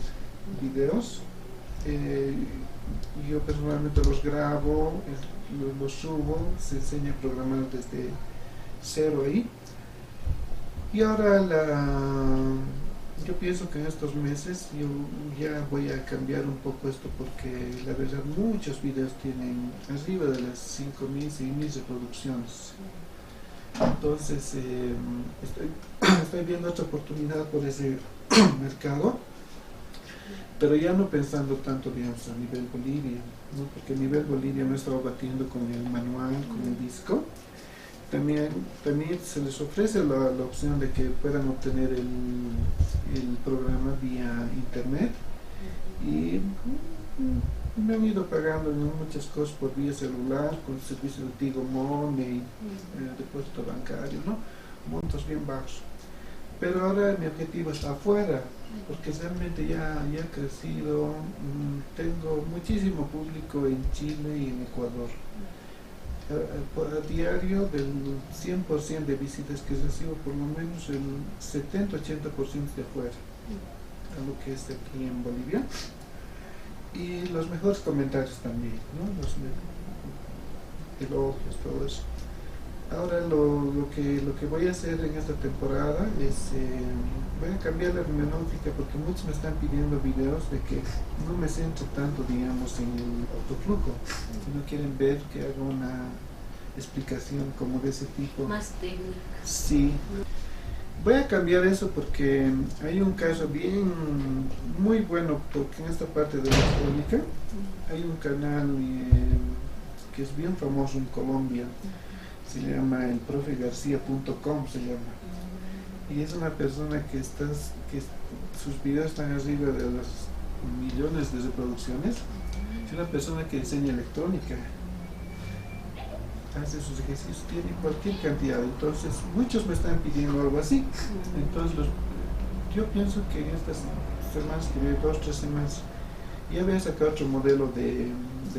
videos. Yo personalmente los grabo, los subo, se enseña a programar desde cero ahí. Y ahora yo pienso que en estos meses yo ya voy a cambiar un poco esto, porque la verdad muchos videos tienen arriba de las 5.000, 6.000 reproducciones. Entonces estoy viendo otra oportunidad por ese mercado, pero ya no pensando tanto, digamos, a nivel Bolivia, ¿no? Porque a nivel Bolivia me he estado batiendo con el manual, con el disco. También se les ofrece la opción de que puedan obtener el programa vía internet, y me han ido pagando muchas cosas por vía celular, con el servicio de Tigo Money, depósito bancario, ¿no? Montos bien bajos. Pero ahora mi objetivo está afuera, porque realmente ya he crecido, tengo muchísimo público en Chile y en Ecuador. A diario, del 100% de visitas que recibo, por lo menos el 70-80% de afuera, a lo que es aquí en Bolivia. Y los mejores comentarios también, ¿no? Los elogios, todo eso. Ahora lo que voy a hacer en esta temporada es, voy a cambiar la hermenéutica, porque muchos me están pidiendo videos de que no me centro tanto, digamos, en el autoflujo, sino quieren ver que haga una explicación como de ese tipo. Más técnica. Sí. Voy a cambiar eso porque hay un caso muy bueno, porque en esta parte de la electrónica hay un canal que es bien famoso en Colombia. Se llama elprofegarcia.com, se llama. Y es una persona que sus videos están arriba de los millones de reproducciones. Es una persona que enseña electrónica, hace sus ejercicios, tiene cualquier cantidad. Entonces muchos me están pidiendo algo así. Entonces yo pienso que en estas semanas, que vienen 2 o 3 semanas, ya voy a sacar otro modelo de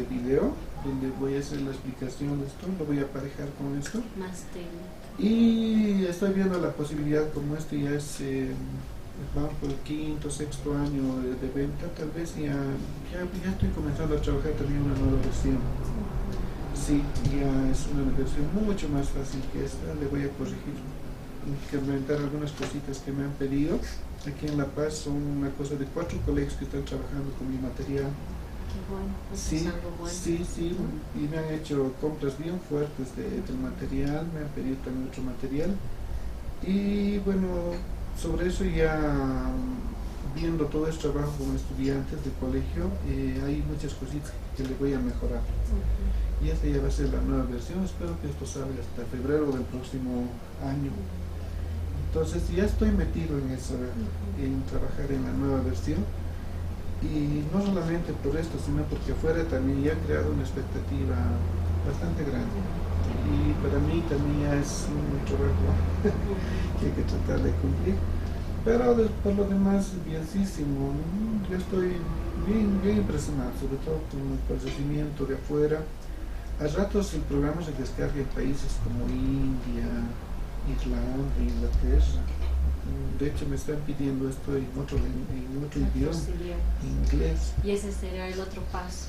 video, donde voy a hacer la explicación de esto, lo voy a aparejar con esto. Más técnico. Y estoy viendo la posibilidad, como esto ya es, vamos por el 5º, 6º año de venta, tal vez ya estoy comenzando a trabajar también una nueva versión. Sí, ya es una versión mucho más fácil que esta. Le voy a corregir, incrementar algunas cositas que me han pedido. Aquí en La Paz son una cosa de 4 colegas que están trabajando con mi material. Qué bueno, sí, es algo bueno. Sí, y me han hecho compras bien fuertes del material, me han pedido también otro material. Y bueno, sobre eso ya viendo todo este trabajo con estudiantes de colegio, hay muchas cositas que le voy a mejorar. Y esta ya va a ser la nueva versión. Espero que esto salga hasta febrero del próximo año. Entonces ya estoy metido en eso, en trabajar en la nueva versión. Y no solamente por esto, sino porque afuera también ya he creado una expectativa bastante grande. Y para mí también ya es un trabajo que hay que tratar de cumplir. Pero por lo demás, bienísimo. Yo estoy bien impresionado, sobre todo con el recibimiento de afuera. A ratos el programa se descarga en países como India, Irlanda, Inglaterra. De hecho me están pidiendo esto en otro idioma, inglés. Y ese será el otro paso,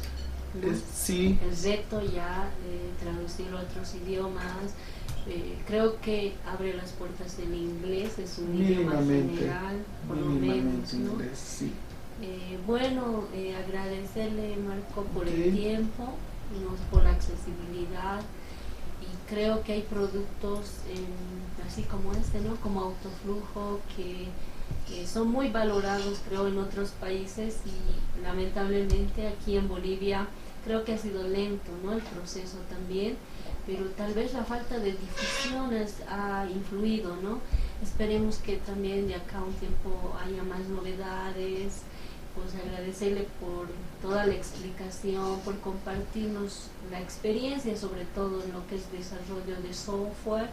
¿no? Sí. El reto ya traducirlo a otros idiomas. Creo que abre las puertas en inglés, es un idioma general, por lo menos, ¿no? Inglés, sí. Bueno, agradecerle, Marco, por el tiempo, por la accesibilidad, y creo que hay productos así como este, ¿no? Como Autoflujo, que son muy valorados, creo, en otros países, y lamentablemente aquí en Bolivia creo que ha sido lento, ¿no? El proceso también, pero tal vez la falta de difusión ha influido, ¿no? Esperemos que también de acá a un tiempo haya más novedades pues agradecerle por toda la explicación, por compartirnos la experiencia, sobre todo en lo que es desarrollo de software,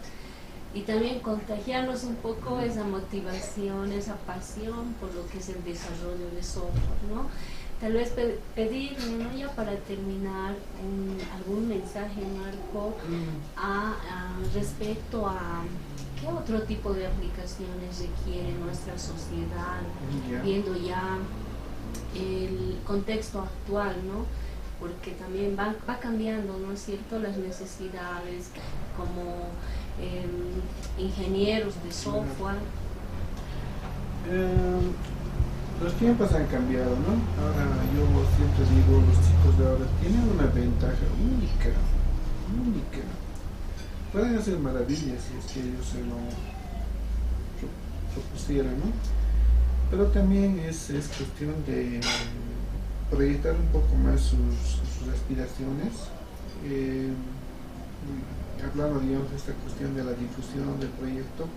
y también contagiarnos un poco esa motivación, esa pasión por lo que es el desarrollo de software, ¿no? Tal vez pedir, ¿no?, ya para terminar, algún mensaje, Marco, respecto a qué otro tipo de aplicaciones requiere nuestra sociedad, viendo ya el contexto actual, ¿no? Porque también va cambiando, ¿no es cierto?, las necesidades, como ingenieros de software. Los tiempos han cambiado, ¿no? Ahora yo siempre digo, los chicos de ahora tienen una ventaja única. Pueden hacer maravillas si es que ellos se lo propusieran, ¿no? Pero también es cuestión de proyectar un poco más sus aspiraciones. Hablando, digamos, de esta cuestión de la difusión del proyecto,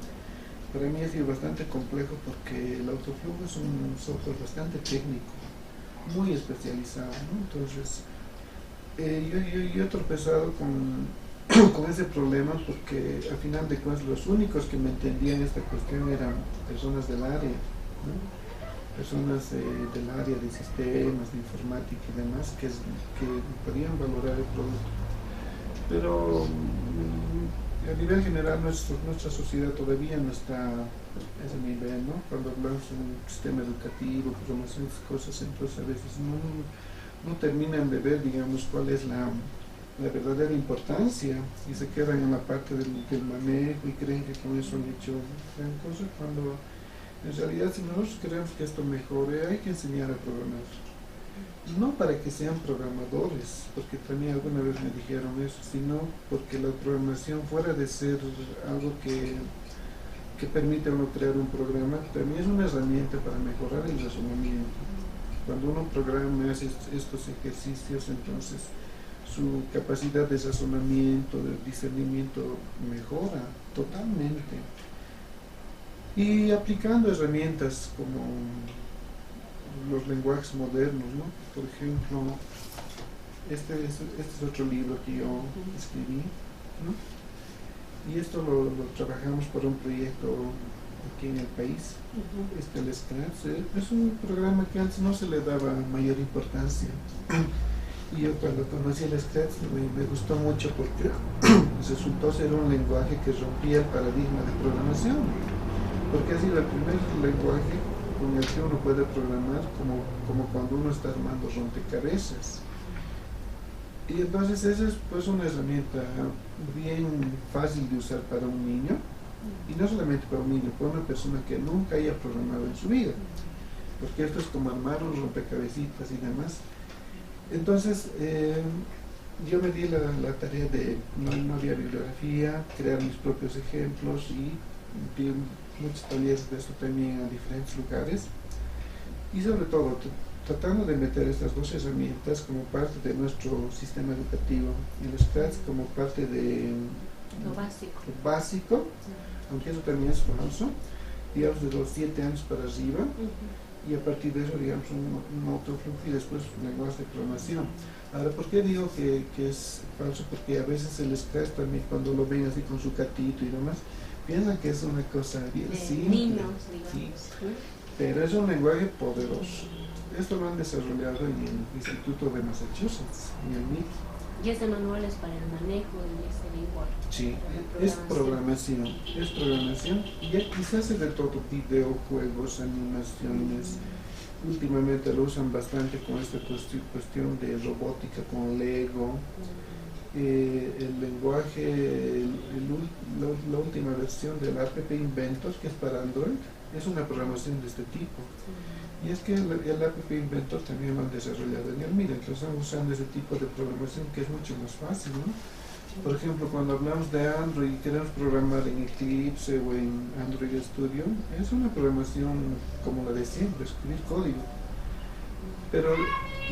para mí ha sido bastante complejo porque el Autoflujo es un software bastante técnico, muy especializado, ¿no? Entonces, yo he tropezado con ese problema porque al final de cuentas los únicos que me entendían esta cuestión eran personas del área, ¿no? Personas del área de sistemas, de informática y demás que podían valorar el producto. Pero a nivel general nuestra sociedad todavía no está a ese nivel, ¿no? Cuando hablamos de un sistema educativo, programación, cosas, entonces a veces no terminan de ver, digamos, cuál es la verdadera importancia y se quedan en la parte del manejo y creen que con eso han hecho gran cosa, cuando en realidad si nosotros queremos que esto mejore hay que enseñar a programar. No para que sean programadores, porque también alguna vez me dijeron eso, sino porque la programación, fuera de ser algo que permite a uno crear un programa, también es una herramienta para mejorar el razonamiento. Cuando uno programa, hace estos ejercicios, entonces su capacidad de razonamiento, de discernimiento mejora totalmente. Y aplicando herramientas como los lenguajes modernos, ¿no? Por ejemplo, este es otro libro que yo escribí, ¿no? Y esto lo trabajamos por un proyecto aquí en el país. El Scratch es un programa que antes no se le daba mayor importancia. Y yo cuando conocí el Scratch me gustó mucho porque resultó ser un lenguaje que rompía el paradigma de programación. Porque ha sido el primer lenguaje con el que uno puede programar como cuando uno está armando rompecabezas. Y entonces esa es pues una herramienta bien fácil de usar para un niño, y no solamente para un niño, para una persona que nunca haya programado en su vida, porque esto es como armar un rompecabecitas y demás. Entonces yo me di la tarea de, no había bibliografía, crear mis propios ejemplos y di muchos talleres de esto también a diferentes lugares, y sobre todo tratando de meter estas dos herramientas como parte de nuestro sistema educativo, el Scratch como parte de lo básico, aunque eso también es falso, digamos de los 7 años para arriba, y a partir de eso digamos un autoflujo y después lenguaje de programación. Ahora, ¿por qué digo que es falso? Porque a veces el Scratch también, cuando lo ven así con su gatito y demás, piensan que es una cosa bien simple, niños, sí, pero es un lenguaje poderoso. Esto lo han desarrollado en el Instituto de Massachusetts, en el MIT. Y este manual es para el manejo de este lenguaje. Sí, es programación, y se hace de todo, videojuegos, animaciones. Últimamente lo usan bastante con esta cuestión de robótica, con Lego. El lenguaje, la última versión del app Inventor, que es para Android, es una programación de este tipo. Y es que el app Inventor también lo han desarrollado en el MIT, entonces están usando ese tipo de programación que es mucho más fácil, ¿no? Por ejemplo, cuando hablamos de Android y queremos programar en Eclipse o en Android Studio, es una programación como la de siempre, escribir código. Pero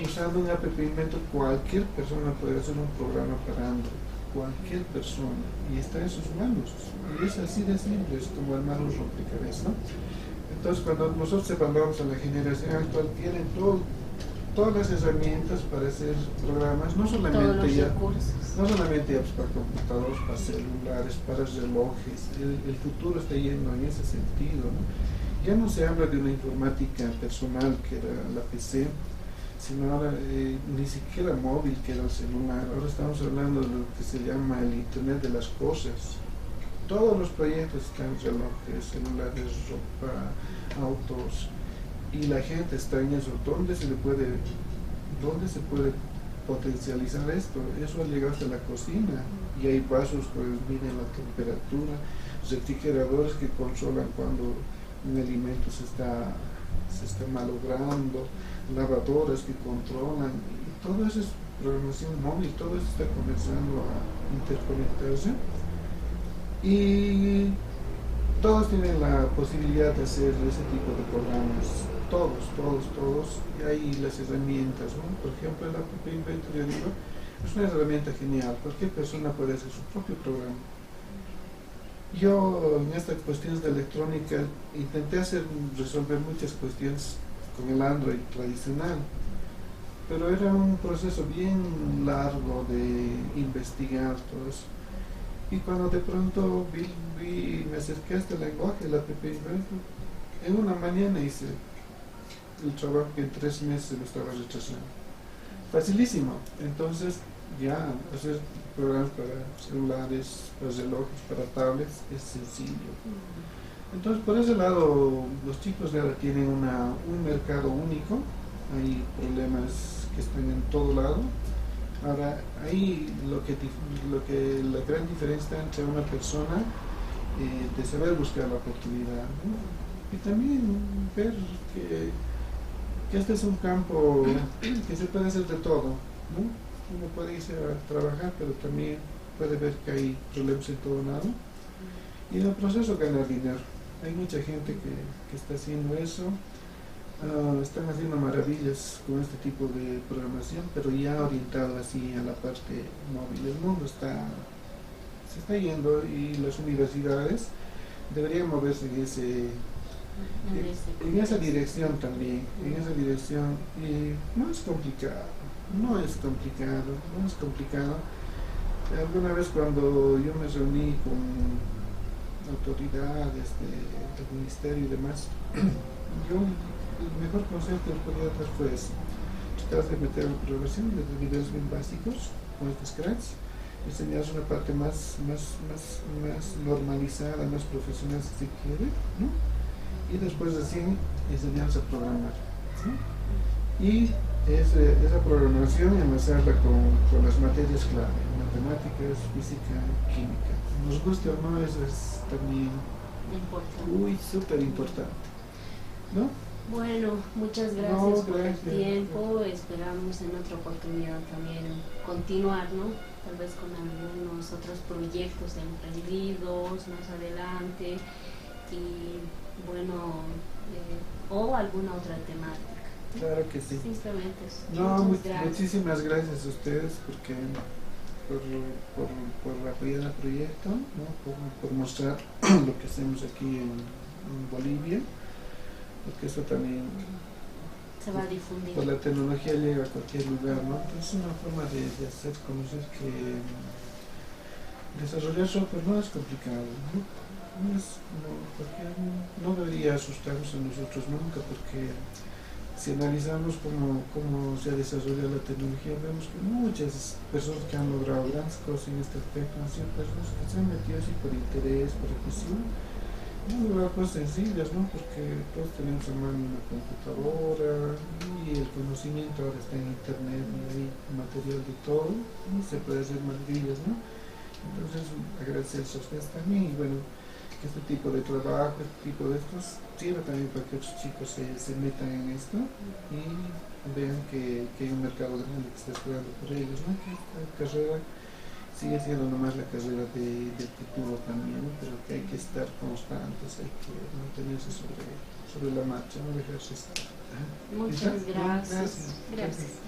usando un app Inventor, cualquier persona puede hacer un programa para Android, cualquier persona, y está en sus manos. Y es así de simple, es como armar un rompecabezas, ¿no? Entonces, cuando nosotros evaluamos a la generación actual, tienen todas las herramientas para hacer programas, no solamente ya pues, para computadores, para celulares, para relojes. El futuro está yendo en ese sentido, ¿no? Ya no se habla de una informática personal, que era la PC, sino ahora ni siquiera móvil, que era el celular. Ahora estamos hablando de lo que se llama el Internet de las cosas. Todos los proyectos están: relojes, celulares, ropa, autos, y la gente está en eso. ¿Dónde se puede potencializar esto? Eso ha llegado hasta la cocina, y hay vasos que miden la temperatura, refrigeradores que controlan cuando un alimento se está malogrando, lavadoras que controlan, y todo eso es programación móvil. Todo eso está comenzando a interconectarse, y todos tienen la posibilidad de hacer ese tipo de programas, todos, y hay las herramientas, ¿no? Por ejemplo, el App Inventor, yo digo, es una herramienta genial. Cualquier persona puede hacer su propio programa. Yo en estas cuestiones de electrónica intenté resolver muchas cuestiones con el Android tradicional, pero era un proceso bien largo de investigar todo eso. Y cuando de pronto me acerqué a este lenguaje, el App Inventor, en una mañana hice el trabajo que en 3 meses lo estaba rechazando. Facilísimo. Entonces ya hacer programas para celulares, para relojes, para tablets es sencillo. Entonces, por ese lado, los chicos de ahora tienen un mercado único. Hay problemas que están en todo lado. Ahora, ahí la gran diferencia está entre una persona de saber buscar la oportunidad, ¿no? Y también ver que este es un campo que se puede hacer de todo, ¿no? Uno puede irse a trabajar, pero también puede ver que hay problemas en todo lado, y en el proceso ganar dinero. Hay mucha gente que está haciendo eso. Están haciendo maravillas con este tipo de programación, pero ya orientado así a la parte móvil. El mundo se está yendo, y las universidades deberían moverse en esa dirección también, en esa dirección. Y no es complicado. Alguna vez cuando yo me reuní con autoridades del ministerio y demás, el mejor consejo que les podía dar fue eso: tratar de meter la programación desde niveles bien básicos, con este Scratch, enseñar una parte más normalizada, más profesional si se quiere, ¿no? Y después recién enseñarse a programar, ¿no? Y esa programación enlazarla con las materias clave: matemáticas, física, química. Nos guste o no, eso es también súper importante, ¿no? Bueno, muchas gracias por el tiempo. Esperamos en otra oportunidad también continuar, ¿no? Tal vez con algunos otros proyectos emprendidos más adelante, y bueno, o alguna otra temática. Claro que sí. Simplemente eso. No, muchísimas gracias a ustedes por apoyar el proyecto, ¿no? por mostrar lo que hacemos aquí en Bolivia, porque eso también se va a difundir. Por la tecnología llega a cualquier lugar, ¿no? Entonces es una forma de hacer conocer que desarrollar software no es complicado, ¿no? No debería asustarnos a nosotros nunca, porque si analizamos cómo se ha desarrollado la tecnología, vemos que muchas personas que han logrado grandes cosas en este aspecto han sido personas que se han metido así por interés, por afición. No han logrado cosas sencillas, ¿no? Porque todos tenemos a mano una computadora, y el conocimiento ahora está en internet, y hay material de todo, y se puede hacer maravillas, ¿no? Entonces, agradecer a ustedes también, y bueno, que este tipo de trabajo, este tipo de estos, sirva también para que otros chicos se metan en esto y vean que hay un mercado grande que está esperando por ellos, ¿no? Que esta carrera sigue siendo nomás la carrera del futuro también, ¿no? Pero que hay que estar constantes, hay que mantenerse sobre la marcha, no dejarse estar. Muchas gracias. Gracias.